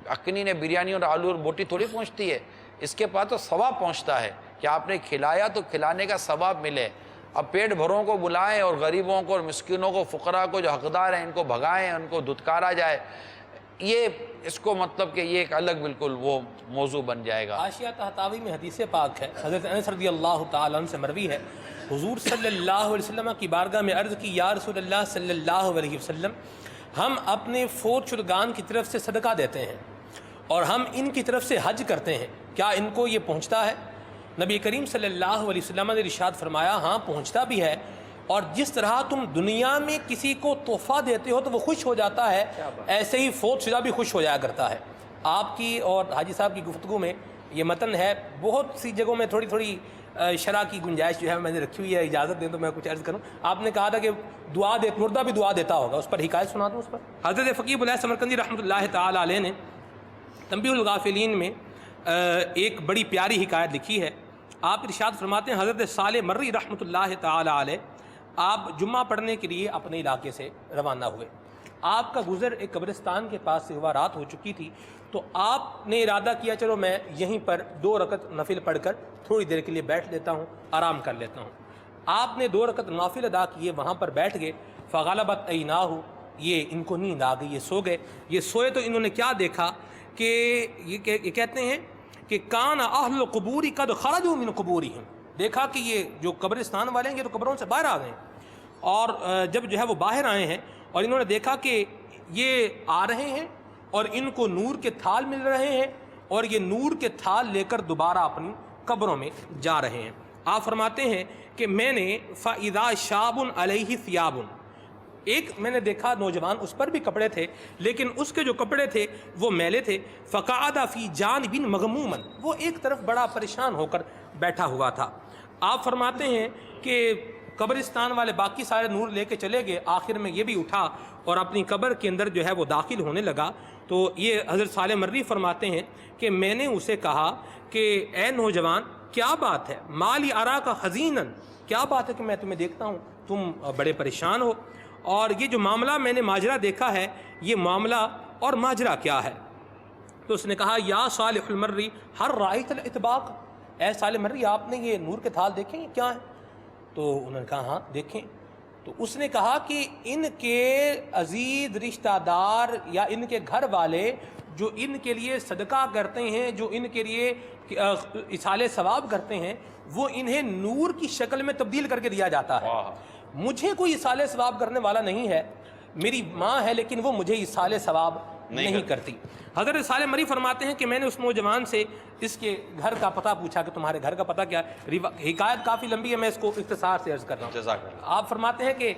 اکنی نے، بریانی اور آلو اور بوٹی تھوڑی پہنچتی ہے، اس کے پاس تو ثواب پہنچتا ہے کہ آپ نے کھلایا تو کھلانے کا ثواب ملے۔ اب پیٹ بھروں کو بلائیں اور غریبوں کو اور مسکینوں کو، فقراء کو جو حقدار ہیں ان کو بھگائیں، ان کو دھتکارا جائے، یہ اس کو مطلب کہ یہ ایک الگ بالکل وہ موضوع بن جائے گا۔ حاشیہ طحطاوی میں حدیث پاک ہے، حضرت انس رضی اللہ تعالیٰ عنہ سے مروی ہے، حضور صلی اللہ علیہ وسلم کی بارگاہ میں عرض کی، یا رسول اللہ صلی اللہ علیہ وسلم، ہم اپنے فوت شدگان کی طرف سے صدقہ دیتے ہیں اور ہم ان کی طرف سے حج کرتے ہیں، کیا ان کو یہ پہنچتا ہے؟ نبی کریم صلی اللہ علیہ وسلم نے ارشاد فرمایا، ہاں پہنچتا بھی ہے، اور جس طرح تم دنیا میں کسی کو تحفہ دیتے ہو تو وہ خوش ہو جاتا ہے، ایسے ہی فوت شدہ بھی خوش ہو جایا کرتا ہے۔ آپ کی اور حاجی صاحب کی گفتگو میں یہ متن ہے، بہت سی جگہوں میں تھوڑی تھوڑی شرح کی گنجائش جو ہے میں نے رکھی ہوئی ہے، اجازت دیں تو میں کچھ عرض کروں۔ آپ نے کہا تھا کہ دعا دے، مردہ بھی دعا دیتا ہوگا، اس پر حکایت سنا دوں اس پر۔ حضرت فقیہ بلال سمرقندی رحمۃ اللہ تعالیٰ علیہ نے تنبیہ الغافلین میں ایک بڑی پیاری حکایت لکھی ہے۔ آپ ارشاد فرماتے ہیں، حضرت صالح مرری رحمۃ اللہ تعالیٰ علیہ آپ جمعہ پڑھنے کے لیے اپنے علاقے سے روانہ ہوئے۔ آپ کا گزر ایک قبرستان کے پاس سے ہوا، رات ہو چکی تھی، تو آپ نے ارادہ کیا چلو میں یہیں پر 2 رکعت نفل پڑھ کر تھوڑی دیر کے لیے بیٹھ لیتا ہوں، آرام کر لیتا ہوں۔ آپ نے 2 رکعت نافل ادا کیے، وہاں پر بیٹھ گئے، فغلبت عیناہ، یہ ان کو نیند آ گئی، یہ سو گئے۔ یہ سوئے تو انہوں نے کیا دیکھا کہ یہ کہتے ہیں کہ کان اہل القبور قد خرجوا من قبورہم، دیکھا کہ یہ جو قبرستان والے ہیں یہ تو قبروں سے باہر آ گئے ہیں، اور جب جو ہے وہ باہر آئے ہیں اور انہوں نے دیکھا کہ یہ آ رہے ہیں اور ان کو نور کے تھال مل رہے ہیں، اور یہ نور کے تھال لے کر دوبارہ اپنی قبروں میں جا رہے ہیں۔ آپ فرماتے ہیں کہ میں نے فَإِذَا شَابٌ عَلَيْهِ ثِيَابٌ، ایک میں نے دیکھا نوجوان، اس پر بھی کپڑے تھے لیکن اس کے جو کپڑے تھے وہ میلے تھے، فَقَعَدَ فِي جَانِبٍ مَغْمُومًا، وہ ایک طرف بڑا پریشان ہو کر بیٹھا ہوا تھا۔ آپ فرماتے ہیں کہ قبرستان والے باقی سارے نور لے کے چلے گئے، آخر میں یہ بھی اٹھا اور اپنی قبر کے اندر جو ہے وہ داخل ہونے لگا۔ تو یہ حضرت صالح مرری فرماتے ہیں کہ میں نے اسے کہا کہ اے نوجوان کیا بات ہے، مالی ارا کا حزینن، کیا بات ہے کہ میں تمہیں دیکھتا ہوں تم بڑے پریشان ہو، اور یہ جو معاملہ میں نے ماجرا دیکھا ہے یہ معاملہ اور ماجرا کیا ہے؟ تو اس نے کہا، یا صالح المری ہر رائت الاطباق، اے صالح مرری آپ نے یہ نور کے تھال دیکھیں یہ کیا ہے؟ تو انہوں نے کہا ہاں دیکھیں۔ تو اس نے کہا کہ ان کے عزیز رشتہ دار یا ان کے گھر والے جو ان کے لیے صدقہ کرتے ہیں، جو ان کے لیے ایصال ثواب کرتے ہیں، وہ انہیں نور کی شکل میں تبدیل کر کے دیا جاتا ہے۔ مجھے کوئی ایصال ثواب کرنے والا نہیں ہے، میری ماں ہے لیکن وہ مجھے ایصال ثواب نہیں کرتی۔ حضرت صالح مری فرماتے ہیں کہ میں نے اس نوجوان سے اس کے گھر کا پتہ پوچھا کہ تمہارے گھر کا پتہ کیا ہے؟ حکایت کافی لمبی ہے، میں اس کو اختصار سے عرض کر رہا ہوں۔ آپ فرماتے ہیں کہ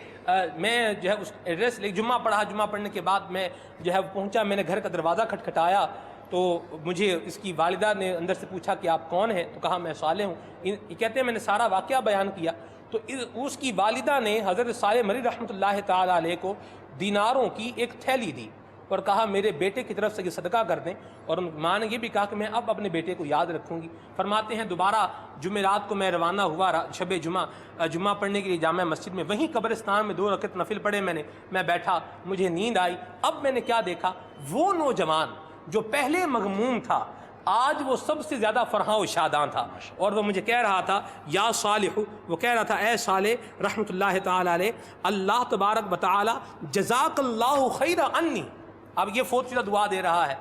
میں جو ہے اس ایڈریس لے جمعہ پڑھا، جمعہ پڑھنے کے بعد میں جو ہے پہنچا، میں نے گھر کا دروازہ کھٹکھٹایا تو مجھے اس کی والدہ نے اندر سے پوچھا کہ آپ کون ہیں؟ تو کہا میں صالح ہوں۔ یہ کہتے ہیں میں نے سارا واقعہ بیان کیا تو اس کی والدہ نے حضرت صالح مری رحمۃ اللہ تعالیٰ علیہ کو دیناروں کی ایک تھیلی دی اور کہا میرے بیٹے کی طرف سے یہ صدقہ کر دیں، اور ماں نے یہ بھی کہا کہ میں اب اپنے بیٹے کو یاد رکھوں گی۔ فرماتے ہیں دوبارہ جمعرات کو میں روانہ ہوا شب جمعہ پڑھنے کے لیے جامع مسجد میں، وہیں قبرستان میں 2 رکعت نفل پڑھے میں بیٹھا، مجھے نیند آئی۔ اب میں نے کیا دیکھا، وہ نوجوان جو پہلے مغموم تھا آج وہ سب سے زیادہ فرحاں و شاداں تھا، اور وہ مجھے کہہ رہا تھا یا صالح، وہ کہہ رہا تھا اے صالح رحمۃ اللہ تعالی علیہ، اللہ تبارک و تعالی جزاک اللہ خیر عنی۔ اب یہ فوت شدہ دعا دے رہا ہے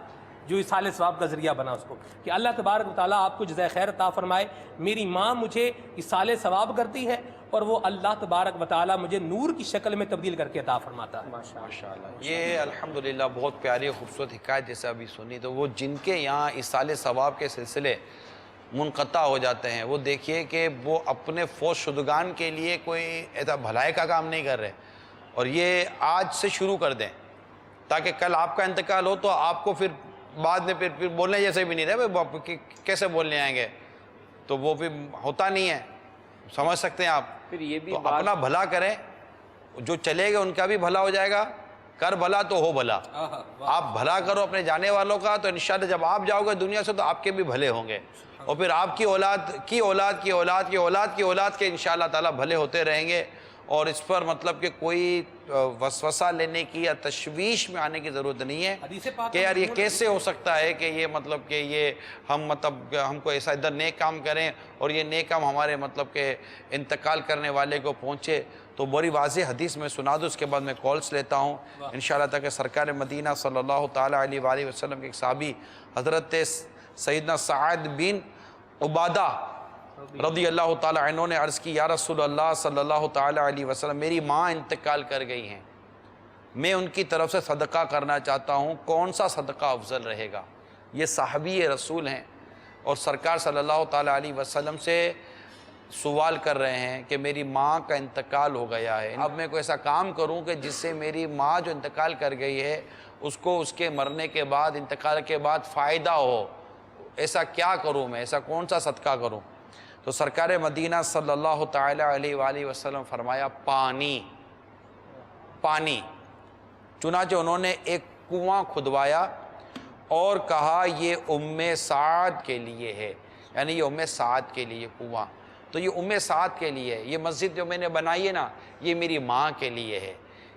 جو اصال ثواب کا ذریعہ بنا اس کو، کہ اللہ تبارک و تعالیٰ آپ کو جزائے خیر عطا فرمائے۔ میری ماں مجھے اصال ثواب کرتی ہے اور وہ اللہ تبارک و تعالیٰ مجھے نور کی شکل میں تبدیل کر کے عطا فرماتا ہے۔ ماشاءاللہ، یہ الحمدللہ بہت پیاری خوبصورت حکایت جیسے ابھی سنی، تو وہ جن کے یہاں اصال ثواب کے سلسلے منقطع ہو جاتے ہیں، وہ دیکھیے کہ وہ اپنے فوت شدگان کے لیے کوئی ایسا بھلائی کا کام نہیں کر رہے، اور یہ آج سے شروع کر دیں تاکہ کل آپ کا انتقال ہو تو آپ کو پھر بعد میں پھر بولنے جیسے بھی نہیں رہے، کیسے بولنے آئیں گے، تو وہ بھی ہوتا نہیں ہے، سمجھ سکتے ہیں آپ۔ پھر یہ بھی تو اپنا بھلا کریں، جو چلے گئے ان کا بھی بھلا ہو جائے گا، کر بھلا تو ہو بھلا۔ آپ بھلا کرو اپنے جانے والوں کا، تو انشاءاللہ جب آپ جاؤ گے دنیا سے تو آپ کے بھی بھلے ہوں گے، اور پھر آپ کی اولاد کی اولاد کی اولاد کی اولاد کی اولاد کے انشاءاللہ تعالیٰ بھلے ہوتے رہیں گے۔ اور اس پر مطلب کہ کوئی وسوسہ لینے کی یا تشویش میں آنے کی ضرورت نہیں ہے کہ یار یہ کیسے ہو سکتا ہے کہ یہ مطلب کہ یہ ہم کو ایسا ادھر نیک کام کریں اور یہ نیک کام ہمارے مطلب کہ انتقال کرنے والے کو پہنچے۔ تو بڑی واضح حدیث میں سنا دوں، اس کے بعد میں کالس لیتا ہوں انشاءاللہ، تاکہ سرکار مدینہ صلی اللہ تعالیٰ علیہ وآلہ وسلم کے ایک صحابی حضرت سیدنا سعد بن عبادہ رضی اللہ تعالیٰ عنہ نے عرض کی، یا رسول اللہ صلی اللہ تعالیٰ علیہ وسلم، میری ماں انتقال کر گئی ہیں، میں ان کی طرف سے صدقہ کرنا چاہتا ہوں، کون سا صدقہ افضل رہے گا؟ یہ صحابی رسول ہیں اور سرکار صلی اللہ تعالیٰ علیہ وسلم سے سوال کر رہے ہیں کہ میری ماں کا انتقال ہو گیا ہے، اب میں کوئی ایسا کام کروں کہ جس سے میری ماں جو انتقال کر گئی ہے اس کو اس کے مرنے کے بعد، انتقال کے بعد فائدہ ہو، ایسا کیا کروں میں، ایسا کون سا صدقہ کروں؟ تو سرکار مدینہ صلی اللہ تعالیٰ علیہ وآلہ وسلم فرمایا پانی۔ چنانچہ انہوں نے ایک کنواں کھدوایا اور کہا یہ ام سعد کے لیے ہے، یعنی یہ ام سعد کے لیے کنواں، تو یہ ام سعد کے لیے ہے، یہ مسجد جو میں نے بنائی ہے نا یہ میری ماں کے لیے ہے،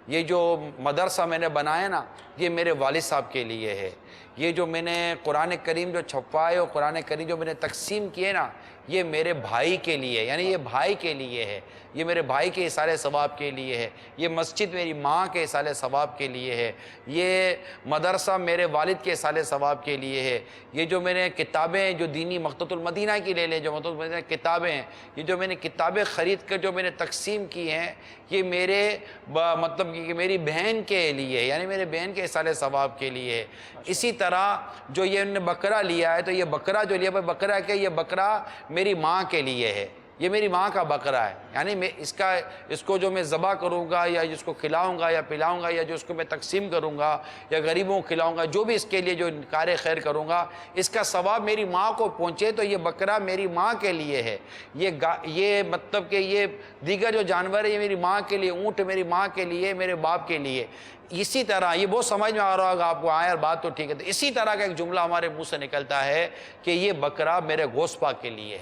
یہ جو مدرسہ میں نے بنایا نا یہ میرے والد صاحب کے لیے ہے، یہ جو میں نے قرآن کریم جو چھپائے اور قرآن کریم جو میں نے تقسیم کیے نا یہ میرے بھائی کے لیے، یعنی یہ بھائی کے لیے ہے، یہ میرے بھائی کے اصالِ ثواب کے لیے ہے، یہ مسجد میری ماں کے اصالِ ثواب کے لیے ہے، یہ مدرسہ میرے والد کے اصالِ ثواب کے لیے ہے، یہ جو میں نے کتابیں جو دینی مکتبۃ المدینہ کی لے لیں، جو مکتبۃ المدینہ کتابیں ہیں، یہ جو میں نے کتابیں خرید کر جو میں نے تقسیم کی ہیں یہ میرے مطلب کہ میری بہن کے لیے، یعنی میرے بہن کے اصالِ ثواب کے لیے ہے۔ اسی طرح جو یہ انہوں نے بکرا لیا ہے تو یہ بکرا جو لیا بکرا کہ یہ بکرا میری ماں کے لیے ہے، یہ میری ماں کا بکرا ہے، یعنی میں اس کو جو میں ذبح کروں گا یا جس کو کھلاؤں گا یا پلاؤں گا یا جو اس کو میں تقسیم کروں گا یا غریبوں کو کھلاؤں گا، جو بھی اس کے لیے جو کار خیر کروں گا اس کا ثواب میری ماں کو پہنچے، تو یہ بکرا میری ماں کے لیے ہے، یہ مطلب کہ یہ دیگر جو جانور ہے یہ میری ماں کے لیے، اونٹ میری ماں کے لیے، میرے باپ کے لیے۔ اسی طرح یہ بہت سمجھ میں آ رہا ہوگا آپ کو، یار بات تو ٹھیک ہے، تو اسی طرح کا ایک جملہ ہمارے منہ سے نکلتا ہے کہ یہ بکرا میرے گوشت پاک کے لیے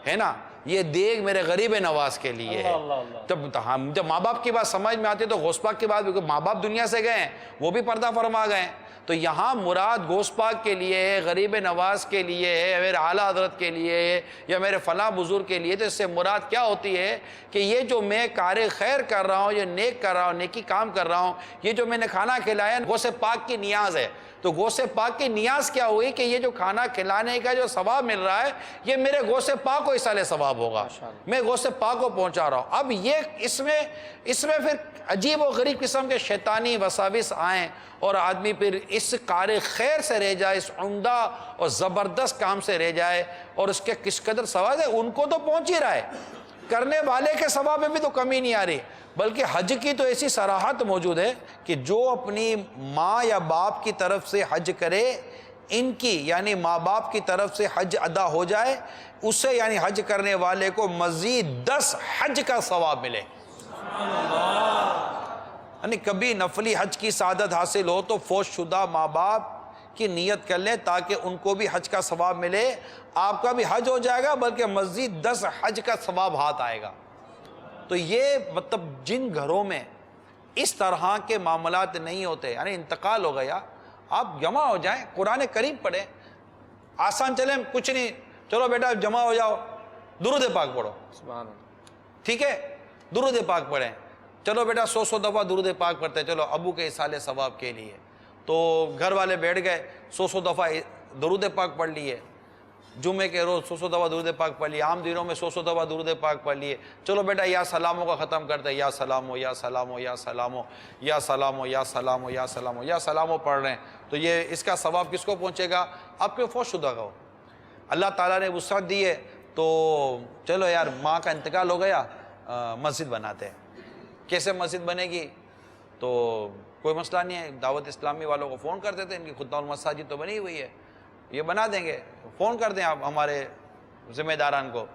ہے نا، یہ دیگ میرے غریب نواز کے لیے ہے۔ جب ماں باپ کی بات سمجھ میں آتی ہے تو گوشت پاک کی بات، ماں باپ دنیا سے گئے ہیں وہ بھی پردہ فرما گئے ہیں، تو یہاں مراد گوشت پاک کے لیے ہے، غریب نواز کے لیے ہے، میرے اعلیٰ حضرت کے لیے ہے یا میرے فلاں بزرگ کے لیے، تو اس سے مراد کیا ہوتی ہے کہ یہ جو میں کار خیر کر رہا ہوں، یہ نیک کر رہا ہوں، نیکی کام کر رہا ہوں، یہ جو میں نے کھانا کھلایا گوشت پاک کی نیاز ہے، تو گوشت پاک کی نیاز کیا ہوئی کہ یہ جو کھانا کھلانے کا جو ثواب مل رہا ہے یہ میرے گوشت پاک کو اصالِ ثواب ہوگا، میں گوشت پاک کو پہنچا رہا ہوں۔ اب یہ اس میں پھر عجیب و غریب قسم کے شیطانی وساوس آئیں اور آدمی پھر اس کار خیر سے رہ جائے، اس عمدہ اور زبردست کام سے رہ جائے، اور اس کے کس قدر ثواب ہے ان کو تو پہنچ ہی رہا ہے، کرنے والے کے ثواب میں بھی تو کمی نہیں آ رہی، بلکہ حج کی تو ایسی صراحت موجود ہے کہ جو اپنی ماں یا باپ کی طرف سے حج کرے، ان کی یعنی ماں باپ کی طرف سے حج ادا ہو جائے، اسے یعنی حج کرنے والے کو مزید 10 حج کا ثواب ملے۔ یعنی کبھی نفلی حج کی سعادت حاصل ہو تو فوت شدہ ماں باپ کی نیت کر لیں تاکہ ان کو بھی حج کا ثواب ملے، آپ کا بھی حج ہو جائے گا بلکہ مزید 10 حج کا ثواب ہاتھ آئے گا۔ تو یہ مطلب جن گھروں میں اس طرح کے معاملات نہیں ہوتے، یعنی انتقال ہو گیا، آپ جمع ہو جائیں، قرآن کریم پڑھیں، آسان چلیں، کچھ نہیں، چلو بیٹا جمع ہو جاؤ، درود پاک پڑھو، سبحان اللہ، ٹھیک ہے، درود پاک پڑھیں، چلو بیٹا 100 دفعہ درود پاک پڑھتے، چلو ابو کے اصالِ ثواب کے لیے، تو گھر والے بیٹھ گئے 100 دفعہ درود پاک پڑھ لیے، جمعے کے روز 100 دفعہ درود پاک پڑھ لیے، عام دنوں میں 100 دفعہ درود پاک پڑھ لیے، چلو بیٹا یا سلاموں کا ختم کرتے ہیں، یا سلام ہو یا سلام ہو یا سلام ہو یا سلام ہو یا سلام ہو یا سلام ہو یا سلام ہو پڑھ رہے ہیں، تو یہ اس کا ثواب کس کو پہنچے گا؟ آپ کے فوت شدہ کا ہو۔ اللہ تعالیٰ نے وسعت دی ہے تو چلو یار ماں کا انتقال ہو گیا، مسجد بناتے ہیں۔ کیسے مسجد بنے گی؟ تو کوئی مسئلہ نہیں ہے، دعوت اسلامی والوں کو فون کر دیتے ہیں، ان کی خطبہ المساجد تو بنی ہوئی ہے، یہ بنا دیں گے، فون کر دیں آپ ہمارے ذمہ داران کو،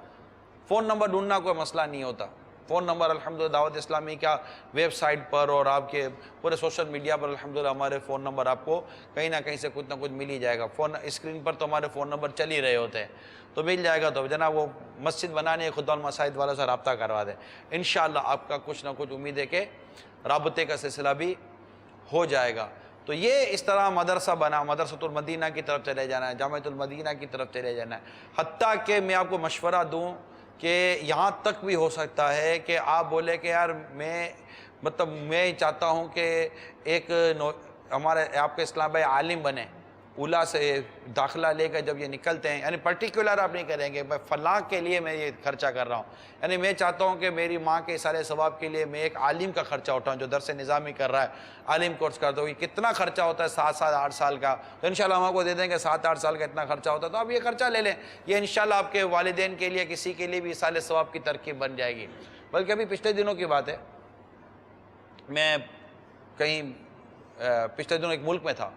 فون نمبر ڈھونڈنا کوئی مسئلہ نہیں ہوتا، فون نمبر الحمدللہ دعوت اسلامی کا ویب سائٹ پر اور آپ کے پورے سوشل میڈیا پر الحمدللہ ہمارے فون نمبر آپ کو کہیں نہ کہیں سے کچھ نہ کچھ مل ہی جائے گا، فون اسکرین پر تو ہمارے فون نمبر چل ہی رہے ہوتے ہیں، تو مل جائے گا، تو جناب وہ مسجد بنانے خطبہ المساجد والوں سے رابطہ کروا دیں، انشاءاللہ آپ کا کچھ نہ کچھ امید ہے کہ رابطے کا سلسلہ بھی ہو جائے گا۔ تو یہ اس طرح مدرسہ بنا، مدرسۃ المدینہ کی طرف چلے جانا ہے، جامعۃ المدینہ کی طرف چلے جانا ہے، حتیٰ کہ میں آپ کو مشورہ دوں کہ یہاں تک بھی ہو سکتا ہے کہ آپ بولے کہ یار میں چاہتا ہوں کہ ایک ہمارے آپ کے اسلام بھائی عالم بنے، اولا سے داخلہ لے کر جب یہ نکلتے ہیں، یعنی پرٹیکولر آپ نہیں کریں گے بھائی فلاں کے لیے میں یہ خرچہ کر رہا ہوں، یعنی میں چاہتا ہوں کہ میری ماں کے سارے ثواب کے لیے میں ایک عالم کا خرچہ اٹھاؤں جو درس نظامی کر رہا ہے، عالم کورس کرتا ہوں، یہ کتنا خرچہ ہوتا ہے 7 سال 8 سال کا، تو انشاءاللہ ہم آپ کو دے دیں گے 7 8 سال کا اتنا خرچہ ہوتا ہے، تو آپ یہ خرچہ لے لیں، یہ انشاءاللہ آپ کے والدین کے لیے کسی کے لیے بھی سال ثواب کی ترکیب بن جائے گی۔ بلکہ ابھی پچھلے دنوں کی بات ہے، میں کہیں پچھلے دنوں ایک ملک میں تھا،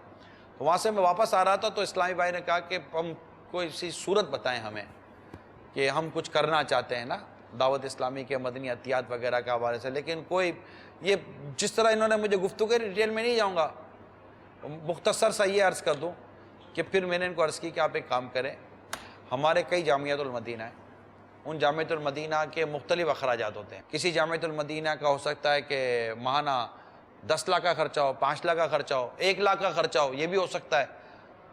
تو وہاں سے میں واپس آ رہا تھا، تو اسلامی بھائی نے کہا کہ ہم کوئی سی صورت بتائیں ہمیں کہ ہم کچھ کرنا چاہتے ہیں نا دعوت اسلامی کے مدنی عطیات وغیرہ کے حوالے سے، لیکن کوئی یہ جس طرح انہوں نے مجھے گفتگو کی ڈیٹیل میں نہیں جاؤں گا، مختصر سا یہ عرض کر دوں کہ پھر میں نے ان کو عرض کی کہ آپ ایک کام کریں، ہمارے کئی جامعۃ المدینہ ہیں، ان جامعۃ المدینہ کے مختلف اخراجات ہوتے ہیں، کسی جامعۃ المدینہ کا ہو سکتا ہے کہ ماہانہ 10 لاکھ کا خرچہ ہو، 5 لاکھ کا خرچہ ہو، 1 لاکھ کا خرچہ ہو، یہ بھی ہو سکتا ہے،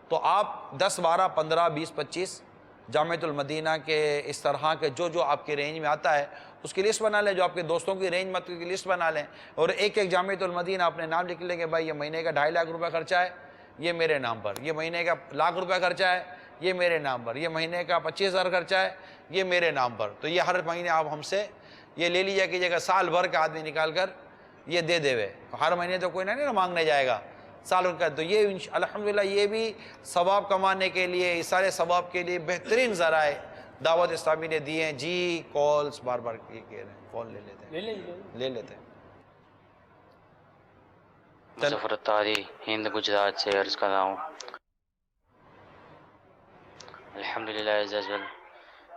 تو آپ 10 12 15 20 25 جامعۃ المدینہ کے اس طرح کے جو آپ کے رینج میں آتا ہے اس کی لسٹ بنا لیں، جو آپ کے دوستوں کی رینج میں کی لسٹ بنا لیں، اور ایک جامعۃ المدینہ اپنے نام لکھ لیں کہ بھائی یہ مہینے کا 2.5 لاکھ روپے خرچہ ہے، یہ میرے نام پر، یہ مہینے کا 1 لاکھ روپے خرچہ ہے، یہ میرے نام پر، یہ مہینے کا 25,000 خرچہ ہے، یہ میرے نام پر، تو یہ ہر مہینے آپ ہم سے یہ لے لیجیے کیجیے گا، سال بھر کا آدمی نکال کر یہ دے دے ہوئے، ہر مہینے تو کوئی نہیں مانگنے جائے گا، سال کا، تو یہ الحمدللہ یہ بھی ثواب کمانے کے لیے، اس سارے ثواب کے لیے بہترین ذرائع دعوت اسلامی نے دیے ہیں جی۔ کالز بار بار یہ کہہ رہے ہیں، فون لے لیتے ہیں۔ ظفر الطاری ہند گجرات سے عرض کر رہا ہوں۔ الحمدللہ عز و جل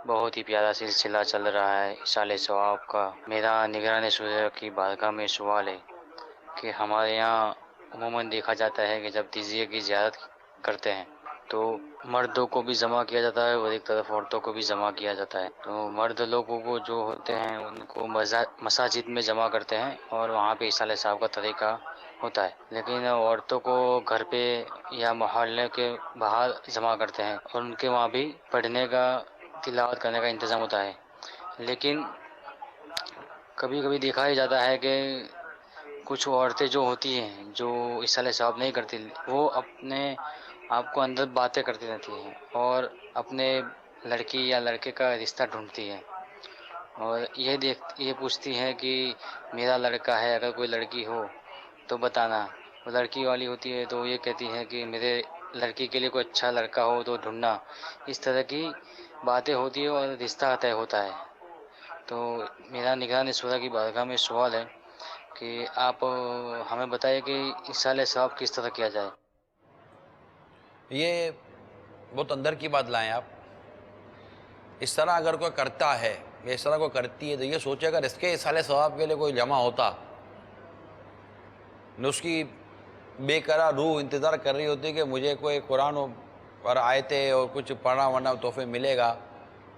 بہت ہی پیارا سلسلہ چل رہا ہے اِصالِ ثواب کا۔ میرا نگران سورہ کی بارگاہ میں سوال ہے کہ ہمارے یہاں عموماً دیکھا جاتا ہے کہ جب تجزیے کی زیارت کرتے ہیں تو مردوں کو بھی جمع کیا جاتا ہے اور ایک طرف عورتوں کو بھی جمع کیا جاتا ہے، تو مرد لوگوں کو جو ہوتے ہیں ان کو مساجد میں جمع کرتے ہیں اور وہاں پہ اِصالِ ثواب کا طریقہ ہوتا ہے، لیکن عورتوں کو گھر پہ یا محلے کے باہر جمع کرتے ہیں اور ان کے وہاں بھی پڑھنے کا تلاوت کرنے کا انتظام ہوتا ہے، لیکن کبھی کبھی دیکھا ہی جاتا ہے کہ کچھ عورتیں جو ہوتی ہیں جو اِصالِ ثواب نہیں کرتی، وہ اپنے آپ کو اندر باتیں کرتی رہتی ہیں اور اپنے لڑکی یا لڑکے کا رشتہ ڈھونڈتی ہیں اور یہ پوچھتی ہیں کہ میرا لڑکا ہے، اگر کوئی لڑکی ہو تو بتانا، وہ لڑکی والی ہوتی ہے تو یہ کہتی ہے کہ میرے لڑکی کے لیے کوئی اچھا لڑکا ہو تو ڈھونڈنا، اس طرح کی باتیں ہوتی ہیں اور رشتہ طے ہوتا ہے۔ تو میرا نگران سورہ کی بارگاہ میں سوال ہے کہ آپ ہمیں بتائیں کہ اِصالِ ثواب کس طرح کیا جائے۔ یہ بہت اندر کی بات لائیں آپ، اس طرح اگر کوئی کرتا ہے یا اس طرح کوئی کرتی ہے تو یہ سوچے اگر اس کے اِصالِ ثواب کے لیے کوئی جمع ہوتا، اس کی بے قرار روح انتظار کر رہی ہوتی کہ مجھے کوئی قرآن اور آیتیں اور کچھ پڑھنا ورنہ تحفے ملے گا،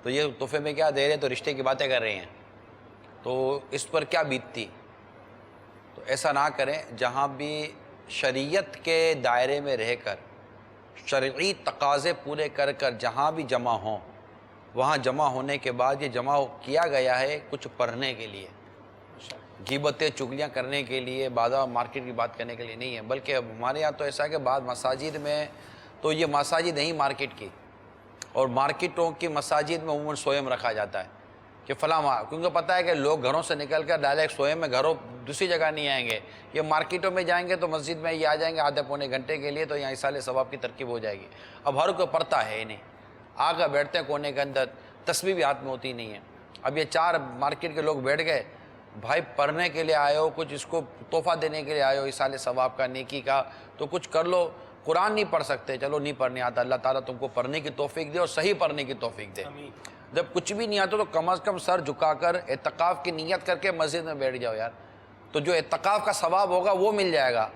تو یہ تحفے میں کیا دے رہے ہیں، تو رشتے کی باتیں کر رہے ہیں، تو اس پر کیا بیتتی۔ تو ایسا نہ کریں، جہاں بھی شریعت کے دائرے میں رہ کر شرعی تقاضے پورے کر کر جہاں بھی جمع ہوں، وہاں جمع ہونے کے بعد یہ جمع کیا گیا ہے کچھ پڑھنے کے لیے، غیبتیں چغلیاں کرنے کے لیے، بازار مارکیٹ کی بات کرنے کے لیے نہیں ہے، بلکہ اب ہمارے یہاں تو ایسا ہے کہ بعض مساجد میں تو یہ مساجد نہیں مارکیٹ کی، اور مارکیٹوں کی مساجد میں عموماً سوئم رکھا جاتا ہے کہ فلاں کیونکہ پتہ ہے کہ لوگ گھروں سے نکل کر ڈائریکٹ سوئم میں گھروں دوسری جگہ نہیں آئیں گے، یہ مارکیٹوں میں جائیں گے تو مسجد میں یہ آ جائیں گے آدھے پونے گھنٹے کے لیے، تو یہاں ایصال ثواب کی ترکیب ہو جائے گی۔ اب ہر کوئی پڑھتا ہے انہیں، آ کر بیٹھتے ہیں کونے کے اندر، تسبیح بھی ہاتھ میں ہوتی نہیں ہے۔ اب یہ 4 مارکیٹ کے لوگ بیٹھ گئے، بھائی پڑھنے کے لیے آئے ہو، کچھ اس کو تحفہ دینے کے لیے آئے ہو ایصال ثواب کا، نیکی کا، تو کچھ کر لو۔ قرآن نہیں پڑھ سکتے، چلو نہیں پڑھنے آتا، اللہ تعالیٰ تم کو پڑھنے کی توفیق دے اور صحیح پڑھنے کی توفیق دے۔ جب کچھ بھی نہیں آتا تو کم از کم سر جھکا کر اعتکاف کی نیت کر کے مسجد میں بیٹھ جاؤ یار، تو جو اعتکاف کا ثواب ہوگا وہ مل جائے گا،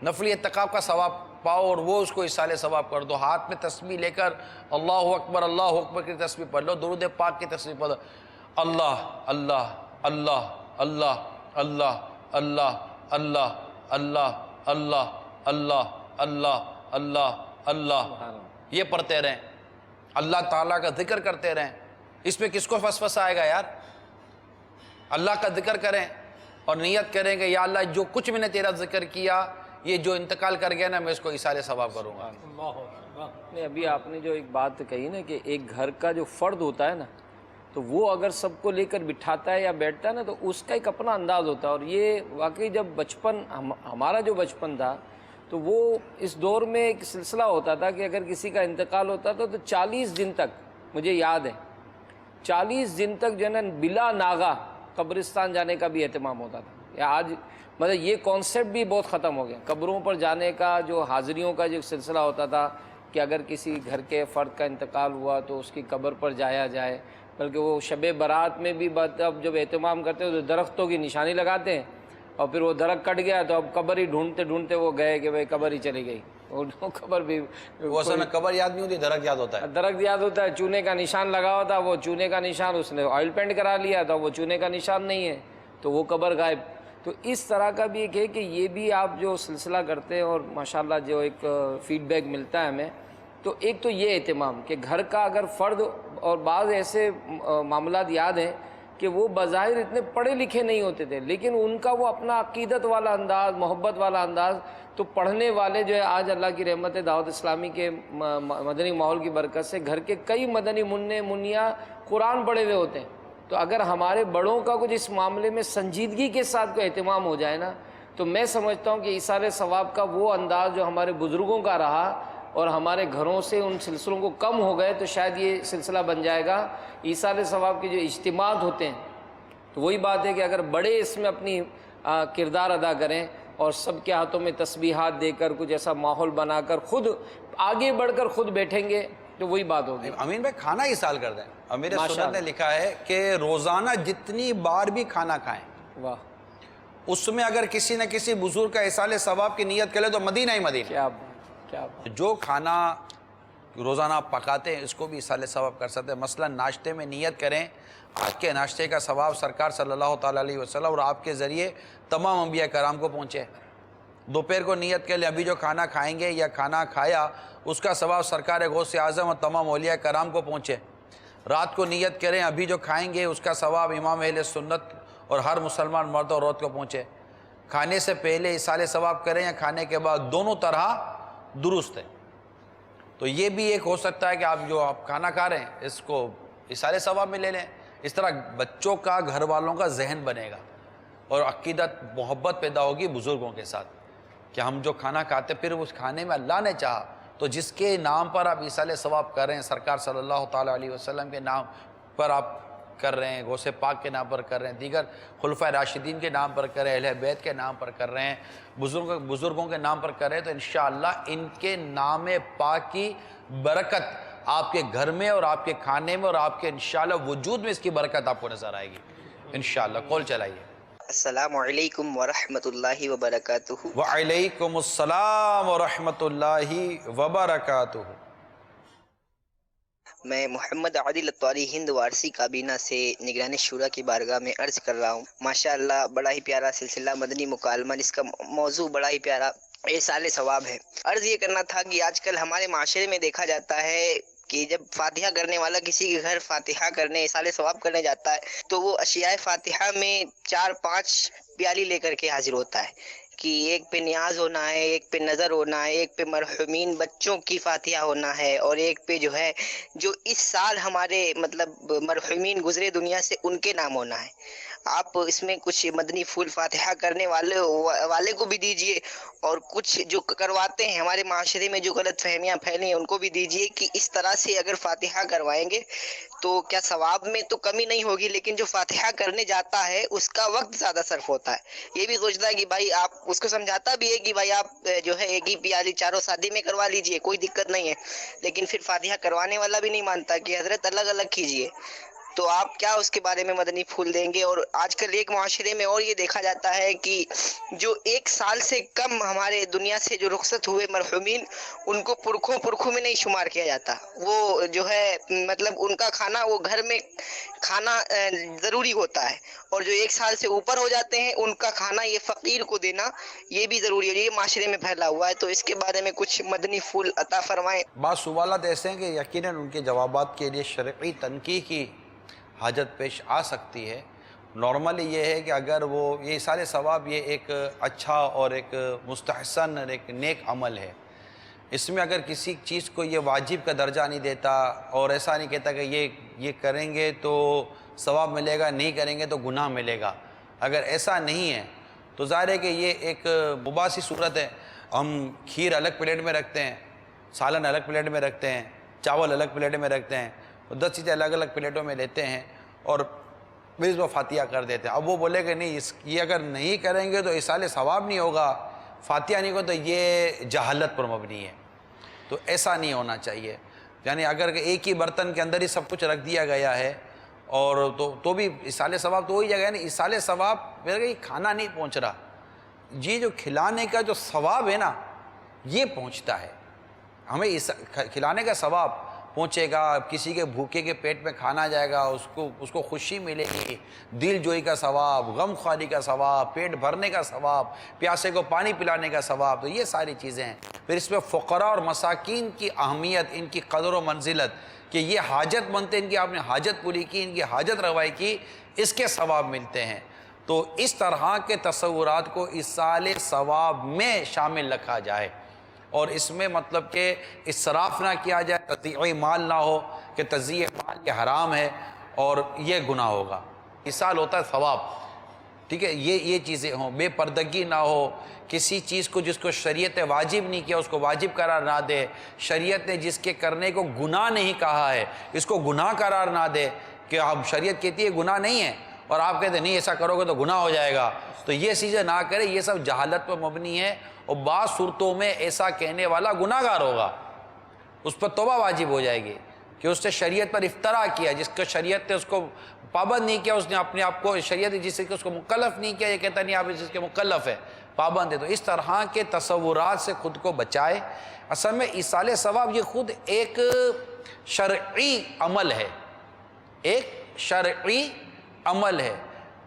نفلی اعتکاف کا ثواب پاؤ اور وہ اس کو ایصال ثواب کر دو۔ ہاتھ میں تسبیح لے کر اللہ اکبر کی تسبیح پڑھ لو، درود پاک کی تسبیح پڑھ لو، اللہ اللہ اللہ اللہ اللہ اللہ اللہ اللہ اللہ اللہ اللہ اللہ اللہ، یہ پڑھتے رہیں، اللہ تعالیٰ کا ذکر کرتے رہیں۔ اس میں کس کو فسفس آئے گا یار؟ اللہ کا ذکر کریں اور نیت کریں کہ یا اللہ جو کچھ میں نے تیرا ذکر کیا، یہ جو انتقال کر گیا نا، میں اس کو ایصال ثواب کروں گا۔ نہیں، ابھی آپ نے جو ایک بات کہی نا کہ ایک گھر کا جو فرد ہوتا ہے نا، تو وہ اگر سب کو لے کر بٹھاتا ہے یا بیٹھتا ہے نا، تو اس کا ایک اپنا انداز ہوتا ہے۔ اور یہ واقعی جب بچپن ہمارا جو بچپن تھا تو وہ اس دور میں ایک سلسلہ ہوتا تھا کہ اگر کسی کا انتقال ہوتا تھا تو 40 دن تک، مجھے یاد ہے 40 دن تک جو ہے نا بلا ناغہ قبرستان جانے کا بھی اہتمام ہوتا تھا۔ یا آج مطلب یہ کانسیپٹ بھی بہت ختم ہو گیا، قبروں پر جانے کا جو حاضریوں کا جو سلسلہ ہوتا تھا کہ اگر کسی گھر کے فرد کا انتقال ہوا تو اس کی قبر پر جایا جائے، بلکہ وہ شب برات میں بھی اب جب اہتمام کرتے ہیں تو درختوں کی نشانی لگاتے ہیں، اور پھر وہ درخت کٹ گیا تو اب قبر ہی ڈھونڈتے ڈھونڈتے وہ گئے کہ بھائی قبر ہی چلی گئی، وہ قبر بھی وہ اصل میں قبر یاد نہیں ہوتی، درخت یاد ہوتا ہے۔ درخت یاد ہوتا ہے، چونے کا نشان لگا ہوتا، وہ چونے کا نشان اس نے آئل پینٹ کرا لیا تھا، وہ چونے کا نشان نہیں ہے تو وہ قبر غائب۔ تو اس طرح کا بھی ایک ہے کہ یہ بھی آپ جو سلسلہ کرتے ہیں اور ماشاءاللہ جو ایک فیڈ بیک ملتا ہے ہمیں، تو ایک تو یہ اہتمام کہ گھر کا اگر فرد، اور بعض ایسے معاملات یاد ہیں کہ وہ بظاہر اتنے پڑھے لکھے نہیں ہوتے تھے لیکن ان کا وہ اپنا عقیدت والا انداز، محبت والا انداز، تو پڑھنے والے جو ہے آج اللہ کی رحمت دعوت اسلامی کے مدنی ماحول کی برکت سے گھر کے کئی مدنی منع منیا قرآن پڑھے ہوئے ہوتے ہیں۔ تو اگر ہمارے بڑوں کا کچھ اس معاملے میں سنجیدگی کے ساتھ کوئی اہتمام ہو جائے نا، تو میں سمجھتا ہوں کہ ایصال ثواب کا وہ انداز جو ہمارے بزرگوں کا رہا اور ہمارے گھروں سے ان سلسلوں کو کم ہو گئے، تو شاید یہ سلسلہ بن جائے گا۔ ایصال ثواب کے جو اجتماعات ہوتے ہیں تو وہی بات ہے کہ اگر بڑے اس میں اپنی کردار ادا کریں اور سب کے ہاتھوں میں تسبیحات دے کر کچھ ایسا ماحول بنا کر خود آگے بڑھ کر خود بیٹھیں گے تو وہی بات ہوگی۔ امین بھائی کھانا ایصال کر دیں، امیر سنت نے لکھا ہے کہ روزانہ جتنی بار بھی کھانا کھائیں، واہ، اس میں اگر کسی نہ کسی بزرگ کا ایصال ثواب کی نیت کرے تو مدینہ ہی مدینہ۔ کیا بات، کیا بات۔ جو کھانا روزانہ آپ پکاتے ہیں اس کو بھی ایصال ثواب کر سکتے ہیں۔ مثلا ناشتے میں نیت کریں، آج کے ناشتے کا ثواب سرکار صلی اللہ تعالیٰ علیہ وسلم اور آپ کے ذریعے تمام انبیاء کرام کو پہنچے۔ دوپہر کو نیت کر لیں ابھی جو کھانا کھائیں گے یا کھانا کھایا اس کا ثواب سرکار غوث اعظم اور تمام اولیاء کرام کو پہنچے۔ رات کو نیت کریں ابھی جو کھائیں گے اس کا ثواب امام اہل سنت اور ہر مسلمان مرد اور عورت کو پہنچے۔ کھانے سے پہلے ایصال ثواب کریں یا کھانے کے بعد، دونوں طرح درست ہے۔ تو یہ بھی ایک ہو سکتا ہے کہ آپ جو آپ کھانا کھا رہے ہیں اس کو ایصال ثواب میں لے لیں۔ اس طرح بچوں کا، گھر والوں کا ذہن بنے گا اور عقیدت، محبت پیدا ہوگی بزرگوں کے ساتھ کہ ہم جو کھانا کھاتے پھر اس کھانے میں اللہ نے چاہا تو جس کے نام پر آپ ایصال ثواب کر رہے ہیں، سرکار صلی اللہ تعالیٰ علیہ وسلم کے نام پر آپ کر رہے ہیں، غوث پاک کے نام پر کر رہے ہیں، دیگر خلفائے راشدین کے نام پر کر رہے ہیں، اہل بیت کے نام پر کر رہے ہیں، بزرگوں کے نام پر کر رہے ہیں، تو انشاءاللہ ان کے نام پاک کی برکت آپ کے گھر میں اور آپ کے کھانے میں اور آپ کے انشاءاللہ وجود میں اس کی برکت آپ کو نظر آئے گی انشاءاللہ۔ کال چلائیے۔ السلام علیکم ورحمۃ اللہ وبرکاتہ۔ وعلیکم السلام ورحمۃ اللہ وبرکاتہ۔ میں محمد عادل اتواری ہند وارسی کابینہ سے نگران شورا کی بارگاہ میں عرض کر رہا ہوں۔ ماشاءاللہ بڑا ہی پیارا سلسلہ مدنی مکالمہ، جس کا موضوع بڑا ہی پیارا ایصال ثواب ہے۔ عرض یہ کرنا تھا کہ آج کل ہمارے معاشرے میں دیکھا جاتا ہے کہ جب فاتحہ کرنے والا کسی کے گھر فاتحہ کرنے ایصال ثواب کرنے جاتا ہے تو وہ اشیاء فاتحہ میں 4-5 پیالی لے کر کے حاضر ہوتا ہے کہ ایک پہ نیاز ہونا ہے، ایک پہ نظر ہونا ہے، ایک پہ مرحومین بچوں کی فاتحہ ہونا ہے، اور ایک پہ جو ہے جو اس سال ہمارے مطلب مرحومین گزرے دنیا سے ان کے نام ہونا ہے۔ آپ اس میں کچھ مدنی پھول فاتحہ کرنے والے کو بھی دیجئے، اور کچھ جو کرواتے ہیں ہمارے معاشرے میں جو غلط فہمیاں پھیلی ہیں ان کو بھی دیجئے کہ اس طرح سے اگر فاتحہ کروائیں گے تو کیا ثواب میں تو کمی نہیں ہوگی، لیکن جو فاتحہ کرنے جاتا ہے اس کا وقت زیادہ صرف ہوتا ہے۔ یہ بھی سوچتا ہے کہ بھائی آپ اس کو سمجھاتا بھی ہے کہ بھائی آپ جو ہے ایک ہی پیالی چاروں شادی میں کروا لیجئے، کوئی دقت نہیں ہے، لیکن پھر فاتحہ کروانے والا بھی نہیں مانتا کہ حضرت الگ الگ کیجئے۔ تو آپ کیا اس کے بارے میں مدنی پھول دیں گے؟ اور آج کل ایک معاشرے میں اور یہ دیکھا جاتا ہے کہ جو 1 سال سے کم ہمارے دنیا سے جو رخصت ہوئے مرحومین ان کو پرکھوں میں نہیں شمار کیا جاتا، وہ جو ہے مطلب ان کا کھانا وہ گھر میں کھانا ضروری ہوتا ہے، اور جو 1 سال سے اوپر ہو جاتے ہیں ان کا کھانا یہ فقیر کو دینا یہ بھی ضروری ہے، یہ معاشرے میں پھیلا ہوا ہے۔ تو اس کے بارے میں کچھ مدنی پھول عطا فرمائیں۔ بعض سوالات ایسے ہیں کہ یقیناً ان کے جوابات کے لیے شرعی تنقیح کی حاجت پیش آ سکتی ہے۔ نارملی یہ ہے کہ اگر وہ یہ ایصال ثواب یہ ایک اچھا اور ایک مستحسن اور ایک نیک عمل ہے، اس میں اگر کسی چیز کو یہ واجب کا درجہ نہیں دیتا اور ایسا نہیں کہتا کہ یہ کریں گے تو ثواب ملے گا، نہیں کریں گے تو گناہ ملے گا، اگر ایسا نہیں ہے تو ظاہر ہے کہ یہ ایک مباحثی صورت ہے۔ ہم کھیر الگ پلیٹ میں رکھتے ہیں، سالن الگ پلیٹ میں رکھتے ہیں، چاول الگ پلیٹ میں رکھتے ہیں، 10 چیزیں الگ الگ پلیٹوں میں لیتے ہیں اور پھر اس کو فاتحہ کر دیتے ہیں۔ اب وہ بولے کہ نہیں یہ اگر نہیں کریں گے تو ایصال ثواب نہیں ہوگا، فاتحہ نہیں ہوگا، تو یہ جہالت پر مبنی ہے۔ تو ایسا نہیں ہونا چاہیے، یعنی اگر ایک ہی برتن کے اندر ہی سب کچھ رکھ دیا گیا ہے اور تو بھی ایصال ثواب تو وہی جگہ ہے نا۔ ایصال ثواب میرا کہ کھانا نہیں پہنچ رہا، یہ جو کھلانے کا جو ثواب ہے نا یہ پہنچتا ہے ہمیں، کھلانے کا ثواب پہنچے گا، کسی کے بھوکے کے پیٹ میں کھانا جائے گا، اس کو خوشی ملے گی، دل جوئی کا ثواب، غم خواری کا ثواب، پیٹ بھرنے کا ثواب، پیاسے کو پانی پلانے کا ثواب، تو یہ ساری چیزیں ہیں۔ پھر اس میں فقراء اور مساکین کی اہمیت، ان کی قدر و منزلت، کہ یہ حاجت مند تھے، ان کی آپ نے حاجت پوری کی، ان کی حاجت روائی کی، اس کے ثواب ملتے ہیں۔ تو اس طرح کے تصورات کو ایصال ثواب میں شامل رکھا جائے، اور اس میں مطلب کہ اسراف نہ کیا جائے، تضییع مال نہ ہو کہ تضییع مال یہ حرام ہے اور یہ گناہ ہوگا۔ ایصال ہوتا ہے ثواب، ٹھیک ہے، یہ چیزیں ہوں، بے پردگی نہ ہو، کسی چیز کو جس کو شریعت نے واجب نہیں کیا اس کو واجب قرار نہ دے، شریعت نے جس کے کرنے کو گناہ نہیں کہا ہے اس کو گناہ قرار نہ دے، کہ اب شریعت کہتی ہے گناہ نہیں ہے اور آپ کہتے ہیں نہیں ایسا کرو گے تو گناہ ہو جائے گا، تو یہ چیزیں نہ کرے، یہ سب جہالت پر مبنی ہے، اور بعض صورتوں میں ایسا کہنے والا گناہ گار ہوگا، اس پر توبہ واجب ہو جائے گی کہ اس نے شریعت پر افترا کیا، جس کو شریعت نے اس کو پابند نہیں کیا، اس نے اپنے آپ کو شریعت جس سے اس کو مکلف نہیں کیا، یہ کہتا نہیں آپ اس کے مکلف ہے، پابند ہے۔ تو اس طرح کے تصورات سے خود کو بچائے۔ اصل میں ایصال ثواب یہ خود ایک شرعی عمل ہے، ایک شرعی عمل ہے،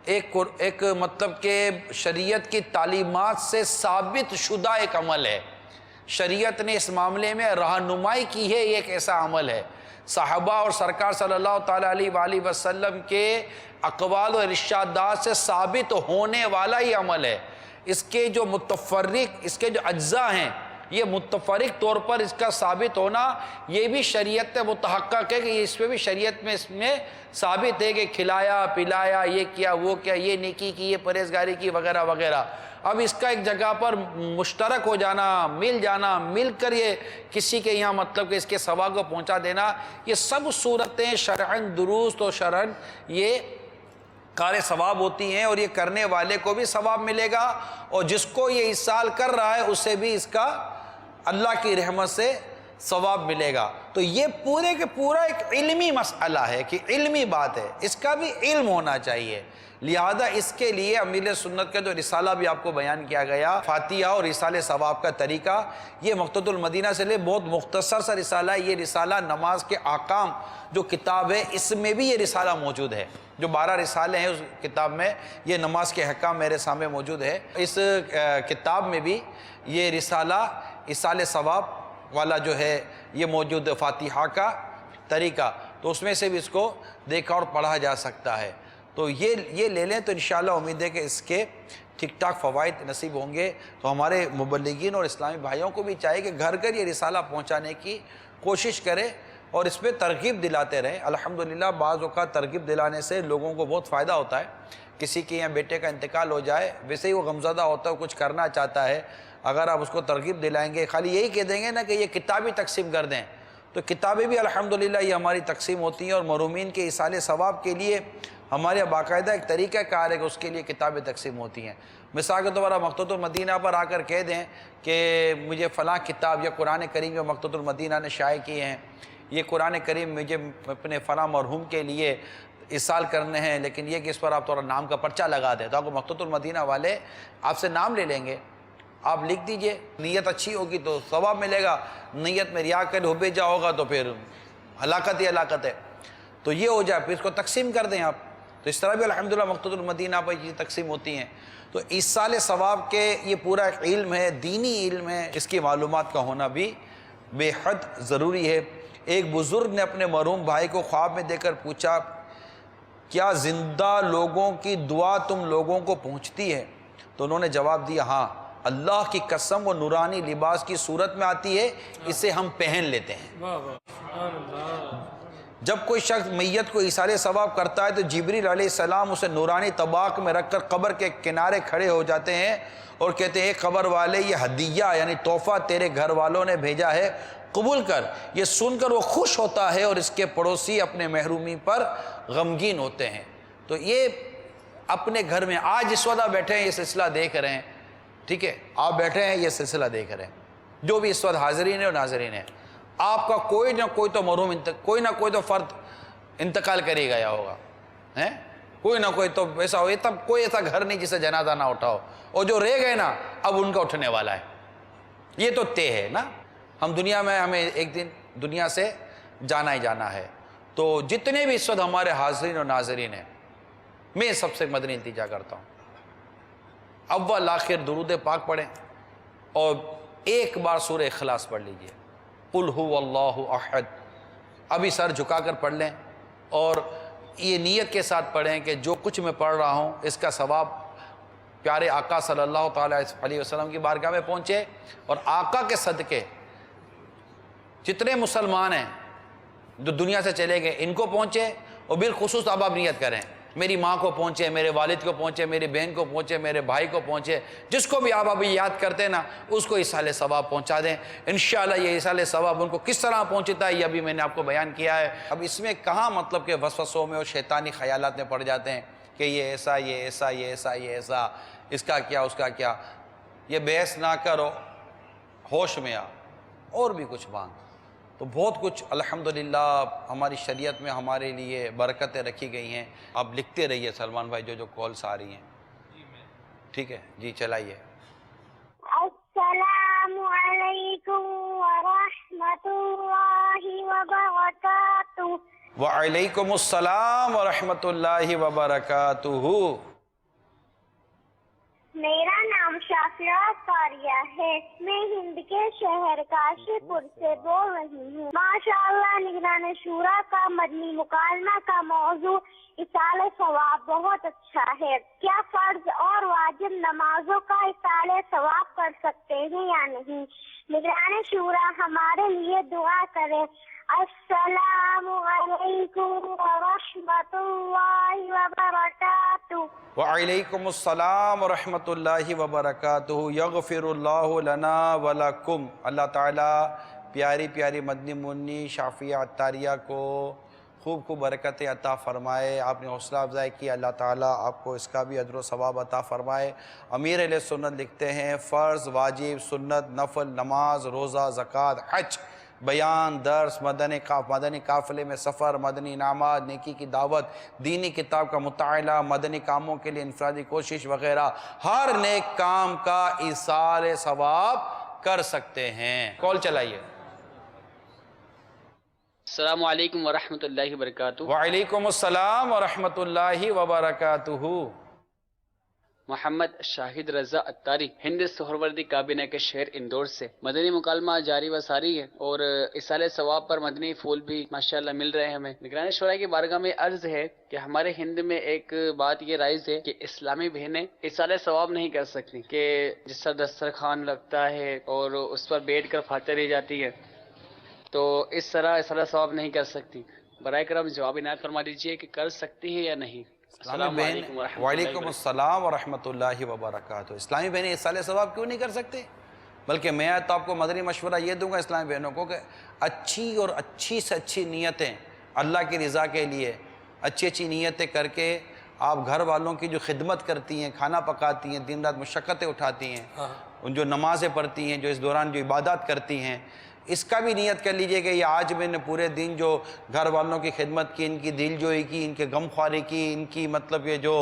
ایک مطلب کہ شریعت کی تعلیمات سے ثابت شدہ ایک عمل ہے، شریعت نے اس معاملے میں رہنمائی کی ہے، یہ ایک ایسا عمل ہے، صحابہ اور سرکار صلی اللہ تعالیٰ علیہ وآلہ وسلم کے اقوال و ارشادات سے ثابت ہونے والا ہی عمل ہے۔ اس کے جو متفرق، اس کے جو اجزاء ہیں، یہ متفرق طور پر اس کا ثابت ہونا یہ بھی شریعت نے متحقق ہے، کہ اس پہ بھی شریعت میں اس میں ثابت ہے کہ کھلایا پلایا، یہ کیا وہ کیا، یہ نیکی کی، یہ پرہیزگاری کی، وغیرہ وغیرہ۔ اب اس کا ایک جگہ پر مشترک ہو جانا، مل کر یہ کسی کے یہاں مطلب کہ اس کے ثواب کو پہنچا دینا، یہ سب صورتیں شرعاً درست اور شرعاً یہ کار ثواب ہوتی ہیں، اور یہ کرنے والے کو بھی ثواب ملے گا، اور جس کو یہ ایصال کر رہا ہے اسے بھی اس کا اللہ کی رحمت سے ثواب ملے گا۔ تو یہ پورے کے پورا ایک علمی مسئلہ ہے، کہ علمی بات ہے، اس کا بھی علم ہونا چاہیے۔ لہذا اس کے لیے امیر سنت کا جو رسالہ بھی آپ کو بیان کیا گیا، فاتحہ اور ایصال ثواب کا طریقہ، یہ مقتدى المدینہ سے لے بہت مختصر سا رسالہ ہے۔ یہ رسالہ نماز کے احکام جو کتاب ہے اس میں بھی یہ رسالہ موجود ہے، جو 12 رسالے ہیں اس کتاب میں یہ نماز کے احکام میرے سامنے موجود ہے۔ اس کتاب میں بھی یہ رسالہ ایصال ثواب والا جو ہے یہ موجود ہے فاتحہ کا طریقہ، تو اس میں سے بھی اس کو دیکھا اور پڑھا جا سکتا ہے۔ تو یہ لے لیں تو انشاءاللہ امید ہے کہ اس کے ٹھیک ٹھاک فوائد نصیب ہوں گے۔ تو ہمارے مبلغین اور اسلامی بھائیوں کو بھی چاہیے کہ گھر گھر یہ رسالہ پہنچانے کی کوشش کرے اور اس پہ ترغیب دلاتے رہیں۔ الحمدللہ بعض اوقات ترغیب دلانے سے لوگوں کو بہت فائدہ ہوتا ہے۔ کسی کے یہاں بیٹے کا انتقال ہو جائے، ویسے ہی وہ غمزدہ ہوتا ہے، کچھ کرنا چاہتا ہے، اگر آپ اس کو ترغیب دلائیں گے، خالی یہی کہہ دیں گے نا کہ یہ کتابیں تقسیم کر دیں، تو کتابیں بھی الحمدللہ یہ ہماری تقسیم ہوتی ہیں، اور مرحومین کے ایصال ثواب کے لیے ہمارے باقاعدہ ایک طریقہ کار ہے کہ اس کے لیے کتابیں تقسیم ہوتی ہیں۔ مثال کے طور پر مقتوط المدینہ پر آ کر کہہ دیں کہ مجھے فلاں کتاب یا قرآن کریم جو مقتوط المدینہ نے شائع کیے ہیں، یہ قرآن کریم مجھے اپنے فلاں مرحوم کے لیے ایصال کرنے ہیں، لیکن یہ کہ اس پر آپ تھوڑا نام کا پرچہ لگا دیں، تو آپ کو مقتوط المدینہ والے آپ سے نام لے لیں گے، آپ لکھ دیجئے، نیت اچھی ہوگی تو ثواب ملے گا، نیت میں ریا کر حب جا ہوگا تو پھر ہلاکت ہی ہلاکت ہے۔ تو یہ ہو جائے، پھر اس کو تقسیم کر دیں آپ، تو اس طرح بھی الحمدللہ مقتوط المدینہ پر یہ تقسیم ہوتی ہیں۔ تو ایصال ثواب کے یہ پورا ایک علم ہے، دینی علم ہے، اس کی معلومات کا ہونا بھی بے حد ضروری ہے۔ ایک بزرگ نے اپنے مرحوم بھائی کو خواب میں دیکھ کر پوچھا، کیا زندہ لوگوں کی دعا تم لوگوں کو پہنچتی ہے؟ تو انہوں نے جواب دیا، ہاں، اللہ کی قسم وہ نورانی لباس کی صورت میں آتی ہے، اسے ہم پہن لیتے ہیں۔ جب کوئی شخص میت کو ایصال ثواب کرتا ہے تو جبریل علیہ السلام اسے نورانی طباق میں رکھ کر قبر کے کنارے کھڑے ہو جاتے ہیں اور کہتے ہیں، قبر والے یہ ہدیہ یعنی تحفہ تیرے گھر والوں نے بھیجا ہے، قبول کر۔ یہ سن کر وہ خوش ہوتا ہے اور اس کے پڑوسی اپنے محرومی پر غمگین ہوتے ہیں۔ تو یہ اپنے گھر میں آج اس وقت بیٹھے ہیں، یہ سلسلہ دیکھ رہے ہیں، ٹھیک ہے، آپ بیٹھے ہیں یہ سلسلہ دیکھ رہے ہیں، جو بھی اس وقت حاضرین ہیں اور ناظرین ہیں، آپ کا کوئی نہ کوئی تو مرحوم کوئی نہ کوئی تو فرد انتقال کر ہی گیا ہوگا، کوئی نہ کوئی تو ایسا ہو، تب کوئی ایسا گھر نہیں جسے جنازہ نہ اٹھاؤ، اور جو رہ گئے نا اب ان کا اٹھنے والا ہے، یہ تو طے ہے نا، ہم دنیا میں ہمیں ایک دن دنیا سے جانا ہی جانا ہے۔ تو جتنے بھی اس وقت ہمارے حاضرین اور ناظرین ہیں، میں سب سے مدنی التجا کرتا ہوں، اول آخر درود پاک پڑھیں اور ایک بار سورہ اخلاص پڑھ لیجئے، قل هو اللہ احد، ابھی سر جھکا کر پڑھ لیں اور یہ نیت کے ساتھ پڑھیں کہ جو کچھ میں پڑھ رہا ہوں اس کا ثواب پیارے آقا صلی اللہ تعالیٰ علیہ وسلم کی بارگاہ میں پہنچے، اور آقا کے صدقے جتنے مسلمان ہیں جو دنیا سے چلے گئے ان کو پہنچے، اور بالخصوص اب آپ نیت کریں میری ماں کو پہنچے، میرے والد کو پہنچے، میری بہن کو پہنچے، میرے بھائی کو پہنچے، جس کو بھی آپ ابھی یاد کرتے ہیں نا اس کو ایصال ثواب پہنچا دیں انشاءاللہ۔ یہ ایصال ثواب ان کو کس طرح پہنچتا ہے یہ ابھی میں نے آپ کو بیان کیا ہے۔ اب اس میں کہاں مطلب کہ وسوسوں میں اور شیطانی خیالات میں پڑ جاتے ہیں کہ یہ ایسا یہ ایسا یہ ایسا یہ ایسا، اس کا کیا اس کا کیا، یہ بحث نہ کرو، ہوش میں آ اور بھی کچھ مانگ۔ تو بہت کچھ الحمدللہ ہماری شریعت میں ہمارے لیے برکتیں رکھی گئی ہیں۔ آپ لکھتے رہیے سلمان بھائی جو کالس آ رہی ہیں، ٹھیک ہے جی، چلائیے۔ السلام علیکم ورحمۃ اللہ وبرکاتہ۔ وعلیکم السلام ورحمۃ اللہ وبرکاتہ۔ میرا نام شافیہ قاریہ ہے، میں ہند کے شہر کاشی پور سے بول رہی ہوں۔ ماشاءاللہ نگران شورا کا مدنی مکالمہ کا موضوع ایصال ثواب بہت اچھا ہے۔ کیا فرض اور واجب نمازوں کا ایصال ثواب کر سکتے ہیں یا نہیں؟ نگران شورا ہمارے لیے دعا کرے۔ السلام علیکم ورحمۃ اللہ وبرکاتہ۔ وعلیکم السلام ورحمۃ اللہ وبرکاتہ۔ یغفر اللہ لنا ولکم۔ اللہ تعالیٰ پیاری پیاری مدنی منی شافیہ عطاریہ کو خوب خوب برکتیں عطا فرمائے۔ آپ نے حوصلہ افزائی کی، اللہ تعالیٰ آپ کو اس کا بھی اجر و ثواب عطا فرمائے۔ امیر اہل سنت لکھتے ہیں، فرض، واجب، سنت، نفل، نماز، روزہ، زکوٰۃ، حج، بیان، درس، مدنی قافلے میں سفر، مدنی انعامات، نیکی کی دعوت، دینی کتاب کا مطالعہ، مدنی کاموں کے لیے انفرادی کوشش وغیرہ، ہر نیک کام کا ایصال ثواب کر سکتے ہیں۔ کال چلائیے۔ السلام علیکم ورحمۃ اللہ وبرکاتہ۔ وعلیکم السلام ورحمۃ اللہ وبرکاتہ۔ محمد شاہد رضا اتاری ہند سہروردی کابینہ کے شہر اندور سے مدنی مکالمہ جاری و ساری ہے اور اصالِ ثواب پر مدنی پھول بھی ماشاءاللہ مل رہے ہیں ہمیں۔ نگران شورا کی بارگاہ میں عرض ہے کہ ہمارے ہند میں ایک بات یہ رائج ہے کہ اسلامی بہنیں اصالِ ثواب نہیں کر سکتی، کہ جس طرح دسترخوان لگتا ہے اور اس پر بیٹھ کر فاتحہ دی جاتی ہے تو اس طرح اصالِ ثواب نہیں کر سکتی۔ برائے کرم جواب عنایت فرما دیجئے کہ کر سکتی ہے یا نہیں۔ اسلامی بہن وعلیکم السلام ورحمۃ اللہ وبرکاتہ۔ اسلامی بہنیں اصالِ ثواب کیوں نہیں کر سکتے؟ بلکہ میں تو آپ کو مدنی مشورہ یہ دوں گا اسلامی بہنوں کو کہ اچھی اور اچھی سے اچھی نیتیں اللہ کی رضا کے لیے اچھی اچھی نیتیں کر کے آپ گھر والوں کی جو خدمت کرتی ہیں، کھانا پکاتی ہیں، دن رات مشقتیں اٹھاتی ہیں، ان جو نمازیں پڑھتی ہیں، جو اس دوران جو عبادات کرتی ہیں، اس کا بھی نیت کر لیجئے کہ یہ آج میں نے پورے دن جو گھر والوں کی خدمت کی، ان کی دل جوئی کی، ان کے غم خواری کی، ان کی مطلب یہ جو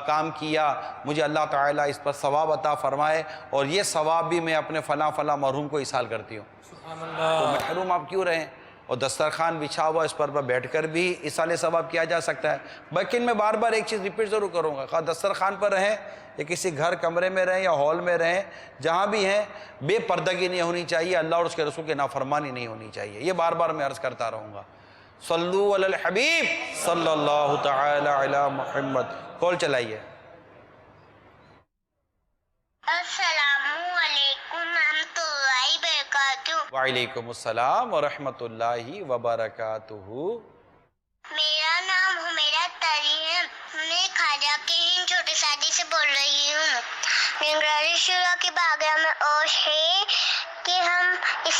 کام کیا، مجھے اللہ تعالیٰ اس پر ثواب عطا فرمائے اور یہ ثواب بھی میں اپنے فلاں فلاں مرحوم کو ایصال کرتی ہوں۔ تو محروم آپ کیوں رہیں؟ اور دسترخوان بچھا ہوا اس پر بیٹھ کر بھی اصالِ ثواب کیا جا سکتا ہے۔ لیکن میں بار بار ایک چیز ریپیٹ ضرور کروں گا، خواہ دسترخوان پر رہیں یا کسی گھر کمرے میں رہیں یا ہال میں رہیں، جہاں بھی ہیں بے پردگی نہیں ہونی چاہیے، اللہ اور اس کے رسول کی نافرمانی نہیں ہونی چاہیے۔ یہ بار بار میں عرض کرتا رہوں گا۔ صلو علی الحبیب صلی اللہ تعالی علی محمد۔ کال چلائیے۔ السلام علیکم ورحمۃ اللہ وبرکاتہ۔ وعلیکم السلام ورحمۃ اللہ وبرکاتہ۔ میرا نام حمیرہ تاری ہے، میں خواجہ کے ہند چھوٹے سادی سے بول رہی ہوں۔ نگران شورا کی بارگاہ میں عرض ہے کہ ہم اس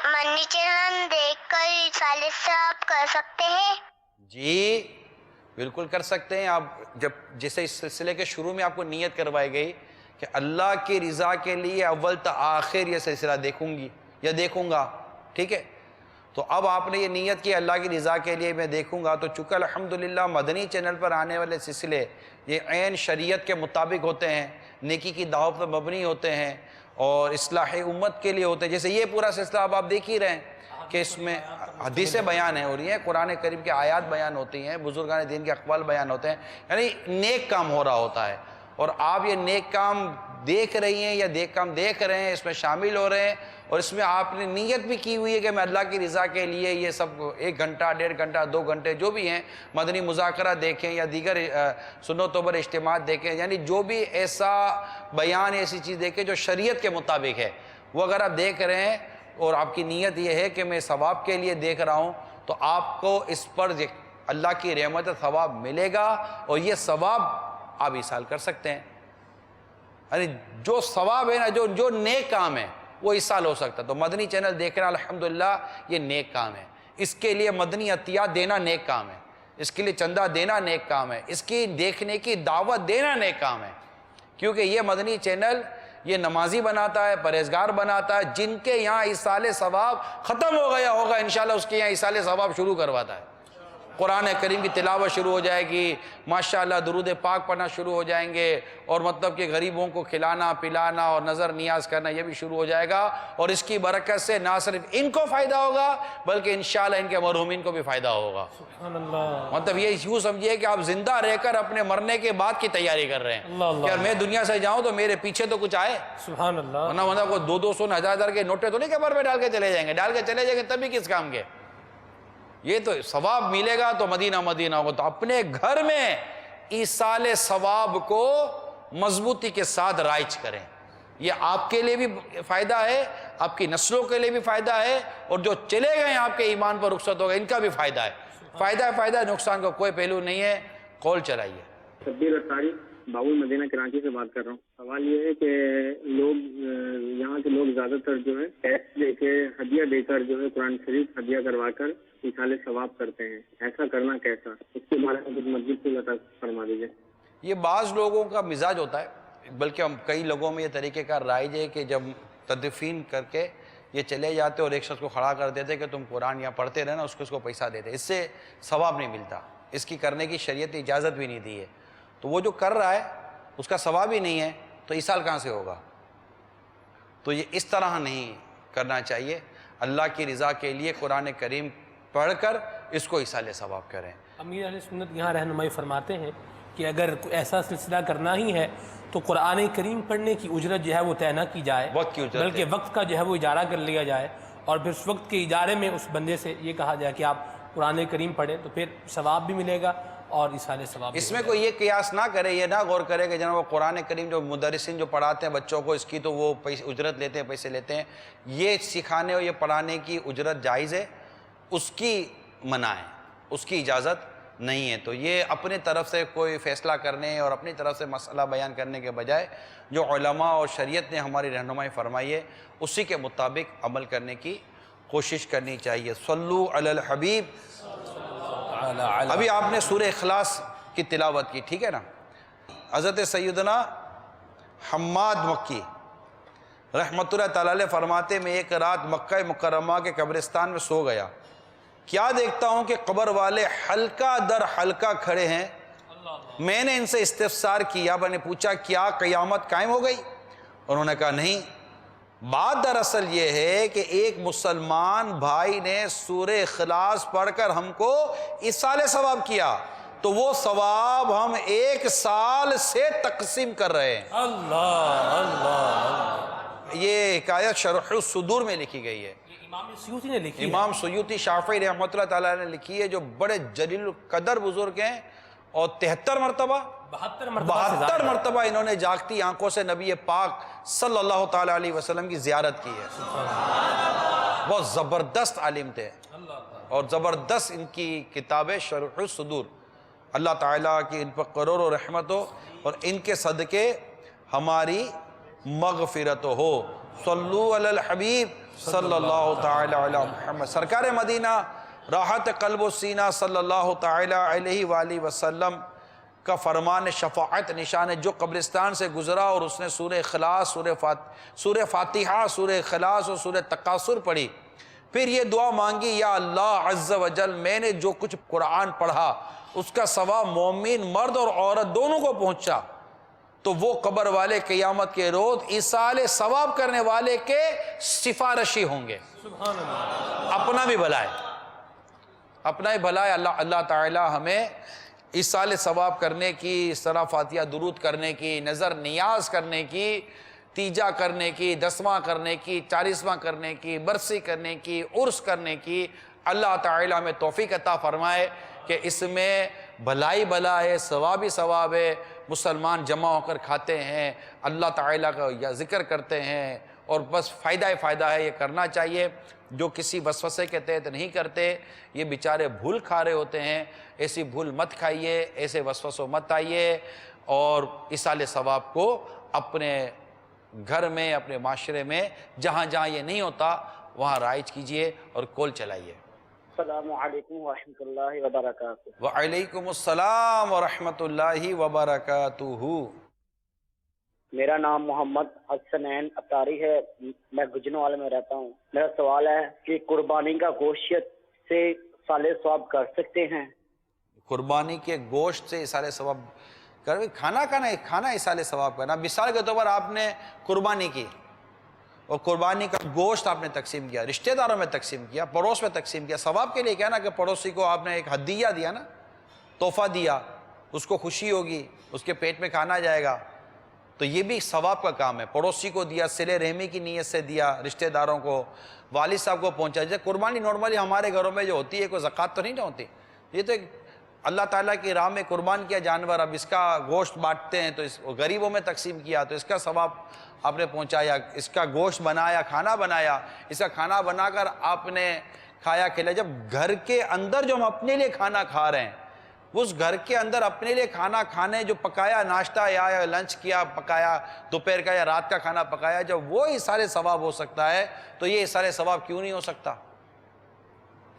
مدنی چینل دیکھ کر اصالِ ثواب کر سکتے ہیں؟ جی بالکل کر سکتے ہیں آپ۔ جب جیسے اس سلسلے کے شروع میں آپ کو نیت کروائی گئی کہ اللہ کی رضا کے لیے اول تا آخر یہ سلسلہ دیکھوں گی یا دیکھوں گا، ٹھیک ہے، تو اب آپ نے یہ نیت کی اللہ کی رضا کے لیے میں دیکھوں گا، تو چونکہ الحمدللہ مدنی چینل پر آنے والے سلسلے یہ عین شریعت کے مطابق ہوتے ہیں، نیکی کی دعوت پر مبنی ہوتے ہیں اور اصلاح امت کے لیے ہوتے ہیں۔ جیسے یہ پورا سلسلہ اب آپ دیکھ ہی رہے ہیں کہ اس میں حدیثیں بیان ہیں ہو رہی ہیں، قرآن کریم کے آیات بیان ہوتی ہیں، بزرگان دین کے اقوال بیان ہوتے ہیں، یعنی نیک کام ہو رہا ہوتا ہے، اور آپ یہ نیک کام دیکھ رہی ہیں یا کام دیکھ رہے ہیں، اس میں شامل ہو رہے ہیں، اور اس میں آپ نے نیت بھی کی ہوئی ہے کہ میں اللہ کی رضا کے لیے یہ سب 1 گھنٹہ 1.5 گھنٹہ 2 گھنٹے جو بھی ہیں مدنی مذاکرہ دیکھیں یا دیگر سنت و اجتماعات دیکھیں، یعنی جو بھی ایسا بیان ایسی چیز دیکھیں جو شریعت کے مطابق ہے، وہ اگر آپ دیکھ رہے ہیں اور آپ کی نیت یہ ہے کہ میں ثواب کے لیے دیکھ رہا ہوں، تو آپ کو اس پر اللہ کی رحمت ثواب ملے گا اور یہ ثواب آپ ایصال کر سکتے ہیں۔ یعنی جو ثواب ہے نا، جو نیک کام ہے وہ ایصال ہو سکتا ہے۔ تو مدنی چینل دیکھ رہا الحمدللہ یہ نیک کام ہے، اس کے لیے مدنی عطیات دینا نیک کام ہے، اس کے لیے چندہ دینا نیک کام ہے، اس کی دیکھنے کی دعوت دینا نیک کام ہے، کیونکہ یہ مدنی چینل یہ نمازی بناتا ہے، پرہیزگار بناتا ہے، جن کے یہاں ایصال ثواب ختم ہو گیا ہوگا انشاءاللہ اس کے یہاں ایصال ثواب شروع کرواتا ہے۔ قرآن کریم کی تلاوت شروع ہو جائے گی، ماشاءاللہ درود پاک پڑھنا شروع ہو جائیں گے، اور مطلب کہ غریبوں کو کھلانا پلانا اور نظر نیاز کرنا یہ بھی شروع ہو جائے گا، اور اس کی برکت سے نہ صرف ان کو فائدہ ہوگا بلکہ انشاءاللہ ان کے مرحومین کو بھی فائدہ ہوگا۔ سبحان اللہ۔ مطلب یہ یوں سمجھیے کہ آپ زندہ رہ کر اپنے مرنے کے بعد کی تیاری کر رہے ہیں کہ اگر میں دنیا سے جاؤں تو میرے پیچھے تو کچھ آئے۔ سبحان اللہ۔ ورنہ کوئی 200 1000 کے نوٹیں تو نہیں قبر میں ڈال کے چلے جائیں گے، ڈال کے چلے جائیں گے تبھی کس کام کے؟ یہ تو ثواب ملے گا تو مدینہ مدینہ ہوگا۔ تو اپنے گھر میں ایصال ثواب کو مضبوطی کے ساتھ رائج کریں، یہ آپ کے لیے بھی فائدہ ہے، آپ کی نسلوں کے لیے بھی فائدہ ہے، اور جو چلے گئے آپ کے ایمان پر رخصت ہو گئے ان کا بھی فائدہ ہے۔ فائدہ نقصان کا کوئی پہلو نہیں ہے۔ کال چلائیے۔ شبیر اتاری باول مدینہ کراچی سے بات کر رہا ہوں۔ سوال یہ ہے کہ لوگ یہاں کے لوگ زیادہ تر جو ہے ٹیکس دے کے ہدیہ دے کر جو ہے قرآن شریف ہدیہ کروا کر ایصال ثواب کرتے ہیں، ایسا کرنا کیسا؟ اس کے بارے میں کچھ مزید سے عطا فرما دیجیے۔ یہ بعض لوگوں کا مزاج ہوتا ہے، بلکہ ہم کئی لوگوں میں یہ طریقہ کار رائج ہے کہ جب تدفین کر کے یہ چلے جاتے اور ایک شخص کو کھڑا کر دیتے کہ تم قرآن یہاں پڑھتے رہنا، اس کو پیسہ دیتے، اس سے ثواب نہیں ملتا، اس کی کرنے کی شریعت اجازت بھی نہیں دی ہے، تو وہ جو کر رہا ہے اس کا ثواب ہی نہیں ہے تو ایصال کہاں سے ہوگا؟ تو یہ اس طرح نہیں کرنا چاہیے۔ اللہ کی رضا کے لیے قرآن کریم پڑھ کر اس کو ایصال ثواب کریں۔ امیر اہل سنت یہاں رہنمائی فرماتے ہیں کہ اگر ایسا سلسلہ کرنا ہی ہے تو قرآن کریم پڑھنے کی اجرت جو ہے وہ طے نہ کی جائے، وقت کی اجرت بلکہ وقت کا جو ہے وہ اجارہ کر لیا جائے، اور پھر اس وقت کے اجارے میں اس بندے سے یہ کہا جائے کہ آپ قرآن کریم پڑھیں، تو پھر ثواب بھی ملے گا اور ایصال ثواب بھی اس میں کوئی یہ قیاس نہ کرے، یہ نہ غور کرے کہ جناب وہ قرآن کریم جو مدرسین جو پڑھاتے ہیں بچوں کو، اس کی تو وہ اجرت لیتے ہیں، پیسے لیتے ہیں، یہ سکھانے اور یہ پڑھانے کی اجرت جائز ہے، اس کی منع ہے، اس کی اجازت نہیں ہے۔ تو یہ اپنے طرف سے کوئی فیصلہ کرنے اور اپنی طرف سے مسئلہ بیان کرنے کے بجائے جو علماء اور شریعت نے ہماری رہنمائی فرمائی ہے اسی کے مطابق عمل کرنے کی کوشش کرنی چاہیے۔ صلو علی الحبیب۔ ابھی آپ نے سورہ اخلاص کی تلاوت کی، ٹھیک ہے نا؟ حضرت سیدنا حماد مکی رحمۃ اللہ تعالی علیہ فرماتے میں ایک رات مکہ مکرمہ کے قبرستان میں سو گیا، کیا دیکھتا ہوں کہ قبر والے حلقہ در حلقہ کھڑے ہیں، میں نے ان سے استفسار کیا، میں نے پوچھا کیا قیامت قائم ہو گئی؟ انہوں نے کہا نہیں، بات دراصل یہ ہے کہ ایک مسلمان بھائی نے سورہ اخلاص پڑھ کر ہم کو ایصال ثواب کیا، تو وہ ثواب ہم 1 سال سے تقسیم کر رہے ہیں۔ اللہ اللہ، یہ حکایت شرح الصدور میں لکھی گئی ہے، امام سیوطی نے لکھی ہے۔ امام سیوطی شافعی رحمۃ اللہ تعالیٰ نے لکھی ہے، جو بڑے جلیل القدر بزرگ ہیں، اور 73 مرتبہ 72 مرتبہ انہوں نے جاگتی آنکھوں سے نبی پاک صلی اللہ تعالیٰ علیہ وسلم کی زیارت کی ہے۔ بہت زبردست عالم تھے، اور زبردست ان کی کتابیں شرح الصدور، اللہ تعالیٰ کی ان پر کروڑوں رحمت ہو، اور ان کے صدقے ہماری مغفرت ہو۔ صلو علی الحبیب صلی اللہ تعالیٰ علی محمد۔ سرکار مدینہ راحت قلب و سینہ صلی اللہ تعالیٰ علیہ وآلہ وسلم کا فرمان شفاعت نشان ہے، جو قبرستان سے گزرا اور اس نے سورہ اخلاص، سورہ فاتحہ، سورہ اخلاص اور سورہ تکاثر پڑھی، پھر یہ دعا مانگی، یا اللہ عز و جل میں نے جو کچھ قرآن پڑھا اس کا ثواب مومن مرد اور عورت دونوں کو پہنچا، تو وہ قبر والے قیامت کے روز ایصال ثواب کرنے والے کے سفارشی ہوں گے۔ سبحان اللہ، اپنا بھی بھلا ہے، اپنا ہی بھلا ہے۔ اللہ تعالی ہمیں ایصال ثواب کرنے کی، اس طرح فاتحہ درود کرنے کی، نظر نیاز کرنے کی، تیجا کرنے کی، 10واں کرنے کی، 40واں کرنے کی، برسی کرنے کی، عرس کرنے کی اللہ تعالی ہمیں توفیق عطا فرمائے کہ اس میں بھلائی بھلا ہے، ثواب ہی ثواب ہے۔ مسلمان جمع ہو کر کھاتے ہیں، اللہ تعالیٰ کا ذکر کرتے ہیں، اور بس فائدہ ہی فائدہ ہے، یہ کرنا چاہیے۔ جو کسی وسوسے کے تحت نہیں کرتے، یہ بیچارے بھول کھا رہے ہوتے ہیں، ایسی بھول مت کھائیے، ایسے وسوسوں مت آئیے، اور ایصال ثواب کو اپنے گھر میں، اپنے معاشرے میں جہاں جہاں یہ نہیں ہوتا وہاں رائج کیجئے اور کول چلائیے۔ السلام علیکم ورحمۃ اللہ وبرکاتہ۔ وعلیکم السلام ورحمۃ اللہ وبرکاتہ۔ میرا نام محمد حسنین اطاری ہے، میں گجنوال میں رہتا ہوں۔ میرا سوال ہے کہ قربانی کا گوشت سے ایصال ثواب کر سکتے ہیں؟ قربانی کے گوشت سے ایصال ثواب کھانا ایصال ثواب کرنا۔ مثال کے طور پر آپ نے قربانی کی اور قربانی کا گوشت آپ نے تقسیم کیا، رشتہ داروں میں تقسیم کیا، پڑوس میں تقسیم کیا، ثواب کے لیے کیا نا، کہ پڑوسی کو آپ نے ایک ہدیہ دیا نا، تحفہ دیا، اس کو خوشی ہوگی، اس کے پیٹ میں کھانا جائے گا، تو یہ بھی ثواب کا کام ہے۔ پڑوسی کو دیا، صلہ رحمی کی نیت سے دیا، رشتہ داروں کو، والد صاحب کو پہنچا۔ جیسے قربانی نارملی ہمارے گھروں میں جو ہوتی ہے، کوئی زکوٰۃ تو نہیں نہ ہوتی، یہ تو ایک اللہ تعالیٰ کی راہ میں قربان کیا جانور، اب اس کا گوشت بانٹتے ہیں تو اس غریبوں میں تقسیم کیا تو اس کا ثواب آپ نے پہنچایا، اس کا گوشت بنایا، کھانا بنایا، اس کا کھانا بنا کر آپ نے کھایا کھلایا۔ جب گھر کے اندر جو ہم اپنے لیے کھانا کھا رہے ہیں، اس گھر کے اندر اپنے لیے کھانا کھانے جو پکایا، ناشتہ یا لنچ کیا پکایا، دوپہر کا یا رات کا کھانا پکایا، جب وہ ایصال ثواب ہو سکتا ہے تو یہ ایصال ثواب کیوں نہیں ہو سکتا؟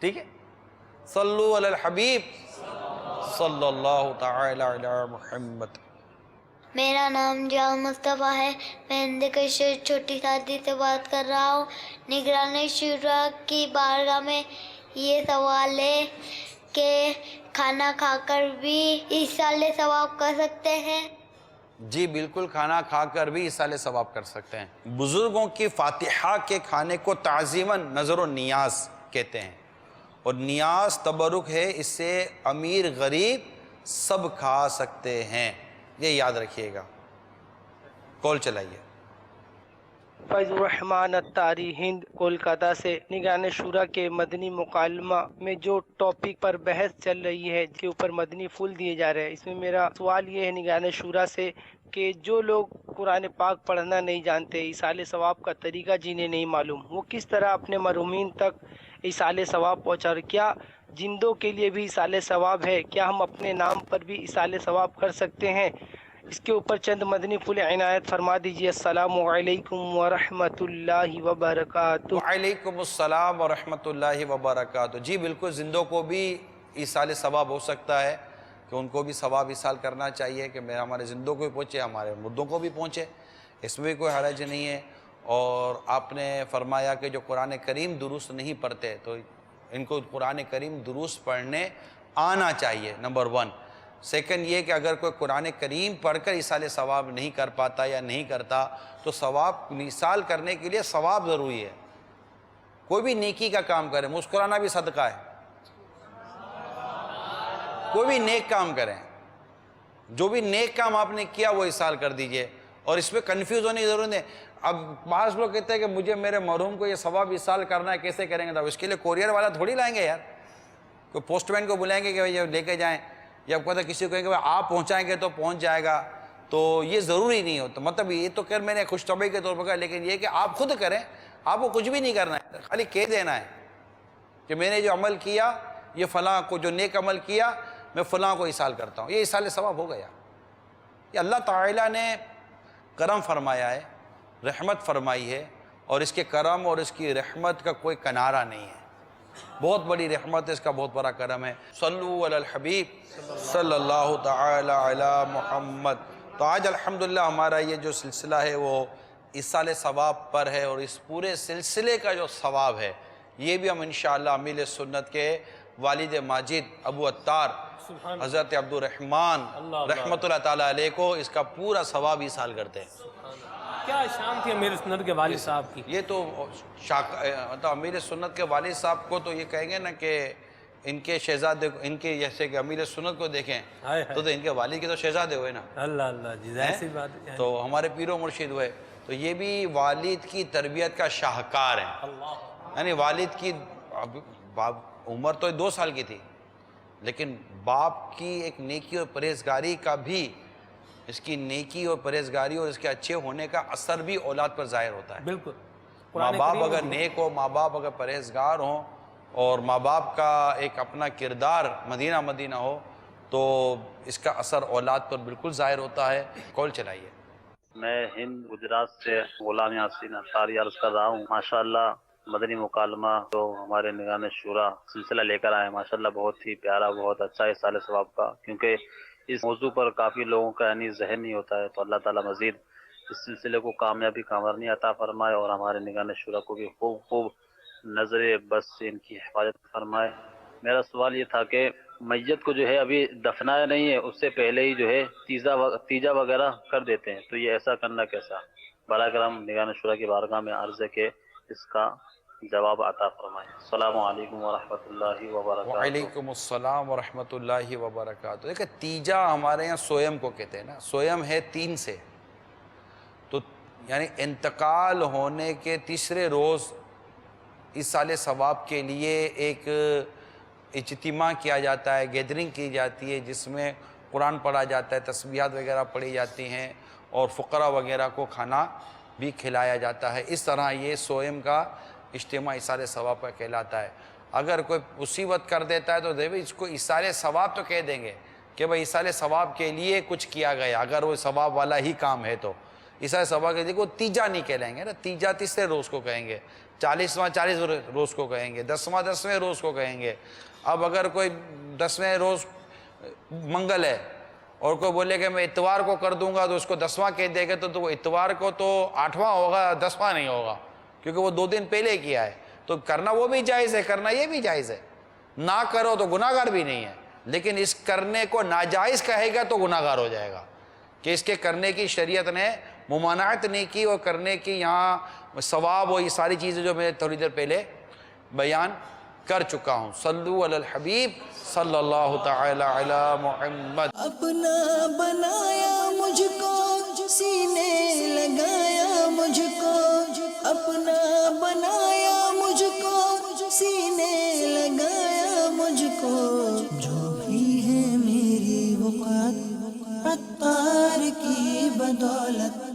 ٹھیک ہے، صلو علی الحبیب صلی اللہ تعالی علی محمد۔ میرا نام جاؤ مصطفیٰ ہے، میں ہند کے شہر چھوٹی سادی سے بات کر رہا ہوں۔ نگران شورا کی بارگاہ میں یہ سوال ہے کہ کھانا کھا کر بھی ایصال ثواب کر سکتے ہیں؟ جی بالکل، کھانا کھا کر بھی ایصال ثواب کر سکتے ہیں۔ بزرگوں کی فاتحہ کے کھانے کو تعظیماً نظر و نیاز کہتے ہیں، اور نیاز تبرک ہے، اس سے امیر غریب سب کھا سکتے ہیں، یہ یاد رکھیے گا۔ کال چلائیے۔ فیض الرحمان اتاری ہند کولکاتہ سے، نگران شورا کے مدنی مکالمہ میں جو ٹاپک پر بحث چل رہی ہے، کے اوپر مدنی پھول دیے جا رہے ہیں، اس میں میرا سوال یہ ہے نگران شورا سے کہ جو لوگ قرآن پاک پڑھنا نہیں جانتے، ایصال ثواب کا طریقہ جنہیں نہیں معلوم، وہ کس طرح اپنے مرحومین تک ایصال ثواب پہنچا رہے؟ کیا جندوں کے لیے بھی ایصال ثواب ہے؟ کیا ہم اپنے نام پر بھی ایصال ثواب کر سکتے ہیں؟ اس کے اوپر چند مدنی پھول عنایت فرما دیجیے۔ السلام علیکم ورحمۃ اللہ وبرکاتہ۔ وعلیکم السلام ورحمۃ اللہ وبرکاتہ۔ جی بالکل، زندوں کو بھی ایصال ثواب ہو سکتا ہے کہ ان کو بھی ثواب ایصال کرنا چاہیے کہ ہمارے زندوں کو بھی پہنچے، ہمارے مردوں کو بھی پہنچے، اس میں بھی کوئی حرج نہیں ہے۔ اور آپ نے فرمایا کہ جو قرآن کریم درست نہیں پڑھتے تو ان کو قرآن کریم درست پڑھنے آنا چاہیے، نمبر 1۔ سیکنڈ یہ کہ اگر کوئی قرآن کریم پڑھ کر ایصال ثواب نہیں کر پاتا یا نہیں کرتا تو ثواب ایصال کرنے کے لیے ثواب ضروری ہے۔ کوئی بھی نیکی کا کام کرے، مسکرانا بھی صدقہ ہے، کوئی بھی نیک کام کریں، جو بھی نیک کام آپ نے کیا وہ ایصال کر دیجئے، اور اس میں کنفیوز ہونے کی ضرورت نہیں۔ اب بعض لوگ کہتے ہیں کہ مجھے میرے مرحوم کو یہ ثواب ایصال کرنا ہے، کیسے کریں گے؟ تو اس کے لیے کوریئر والا تھوڑی لائیں گے یار، کوئی پوسٹ مین کو بلائیں گے کہ یہ لے کے جائیں، یا کہتے کسی کو کہیں گے آپ پہنچائیں گے تو پہنچ جائے گا، تو یہ ضروری نہیں ہوتا۔ مطلب یہ تو میں نے خوش طبعی کے طور پر کہا، لیکن یہ کہ آپ خود کریں، آپ کو کچھ بھی نہیں کرنا ہے، خالی کہہ دینا ہے کہ میں نے جو عمل کیا، یہ فلاں کو جو نیک عمل کیا میں فلاں کو ایصال کرتا ہوں، یہ ایصال ثواب ہو گیا۔ یہ اللہ تعالیٰ نے کرم فرمایا ہے، رحمت فرمائی ہے، اور اس کے کرم اور اس کی رحمت کا کوئی کنارہ نہیں ہے، بہت بڑی رحمت ہے، اس کا بہت بڑا کرم ہے۔ صلو علی الحبیب صلی اللہ تعالی علی محمد۔ تو آج الحمدللہ ہمارا یہ جو سلسلہ ہے وہ ایصال ثواب پر ہے، اور اس پورے سلسلے کا جو ثواب ہے یہ بھی ہم انشاءاللہ امیل سنت کے والد ماجد ابو عطار حضرت عبد الرحمن رحمۃ اللہ تعالیٰ علیہ کو اس کا پورا ثواب ایصال کرتے ہیں۔ کیا شان تھی امیر سنت کے والد صاحب کی؟ یہ تو امیر سنت کے والد صاحب کو تو یہ کہیں گے نا کہ ان کے شہزادے، ان کے جیسے کہ امیر سنت کو دیکھیں تو ان کے والد کے تو شہزادے ہوئے نا، اللہ اللہ جی، ظاہر سی بات ہے، تو ہمارے پیر و مرشد ہوئے، تو یہ بھی والد کی تربیت کا شاہکار ہیں۔ یعنی والد کی عمر تو 2 سال کی تھی، لیکن باپ کی ایک نیکی اور پرہیزگاری کا بھی، اس کی نیکی اور پرہیزگاری اور اس کے اچھے ہونے کا اثر بھی اولاد پر ظاہر ہوتا ہے۔ بالکل، ماں باپ اگر نیک ہو، ماں باپ اگر پرہیزگار ہوں، اور ماں باپ کا ایک اپنا کردار مدینہ ہو، تو اس کا اثر اولاد پر بالکل ظاہر ہوتا ہے۔ کال چلائیے۔ میں ہند گجرات سے غلام یاسین اتاری عرض کر رہا ہوں۔ ماشاءاللہ مدنی مکالمہ جو ہمارے نگران شورا سلسلہ لے کر آئے، ماشاءاللہ بہت ہی پیارا، بہت اچھا ایصال ثواب کا، کیونکہ اس موضوع پر کافی لوگوں کا یعنی ذہن نہیں ہوتا ہے، تو اللہ تعالیٰ مزید اس سلسلے کو کامیابی کامرانی عطا فرمائے، اور ہمارے نگران شورا کو بھی خوب نظر بس سے ان کی حفاظت فرمائے۔ میرا سوال یہ تھا کہ میت کو جو ہے ابھی دفنایا نہیں ہے، اس سے پہلے ہی جو ہے تیجا وغیرہ کر دیتے ہیں، تو یہ ایسا کرنا کیسا؟ براہ کرم نگران شورا کی بارگاہ میں عرض ہے کہ اس کا جواب عطا فرمائے۔ السلام علیکم ورحمۃ اللہ وبرکاتہ۔ وعلیکم السلام ورحمۃ اللہ وبرکاتہ۔ دیکھیں تیجا ہمارے یہاں سویم کو کہتے ہیں نا، سویم ہے 3 سے، تو یعنی انتقال ہونے کے تیسرے روز ایصال ثواب کے لیے ایک اجتماع کیا جاتا ہے، گیدرنگ کی جاتی ہے، جس میں قرآن پڑھا جاتا ہے، تسبیحات وغیرہ پڑھی جاتی ہیں، اور فقراء وغیرہ کو کھانا بھی کھلایا جاتا ہے۔ اس طرح یہ سویم کا اجتماع ایصال ثواب کا کہلاتا ہے۔ اگر کوئی مصیبت کر دیتا ہے تو اس کو ایصال ثواب تو کہہ دیں گے کہ بھائی ایصال ثواب کے لیے کچھ کیا گیا، اگر وہ ثواب والا ہی کام ہے تو ایصال ثواب کے لیے وہ تیجا نہیں کہلائیں گے نا، تیجا تیسرے روز کو کہیں گے، 40واں 40 روز کو کہیں گے، 10واں 10ویں روز کو کہیں گے۔ اب اگر کوئی 10ویں روز منگل ہے اور کوئی بولے کہ میں اتوار کو کر دوں گا تو اس کو 10واں کہہ دے گا، تو وہ اتوار کو تو 8واں ہوگا، 10واں نہیں ہوگا، کیونکہ وہ 2 دن پہلے کیا ہے۔ تو کرنا وہ بھی جائز ہے، کرنا یہ بھی جائز ہے، نہ کرو تو گناہ گار بھی نہیں ہے، لیکن اس کرنے کو ناجائز کہے گا تو گناہ گار ہو جائے گا، کہ اس کے کرنے کی شریعت نے ممانعت نہیں کی، اور کرنے کی یہاں ثواب اور یہ ساری چیزیں جو میں نے تھوڑی دیر پہلے بیان کر چکا ہوں۔ صلو علی الحبیب صلی اللہ تعالی علی محمد۔ اپنا بنایا مجھ کو سینے لگایا مجھ کو، اپنا بنایا مجھ کو سینے لگایا مجھ کو، جو بھی ہے میری وقت عطار کی بدولت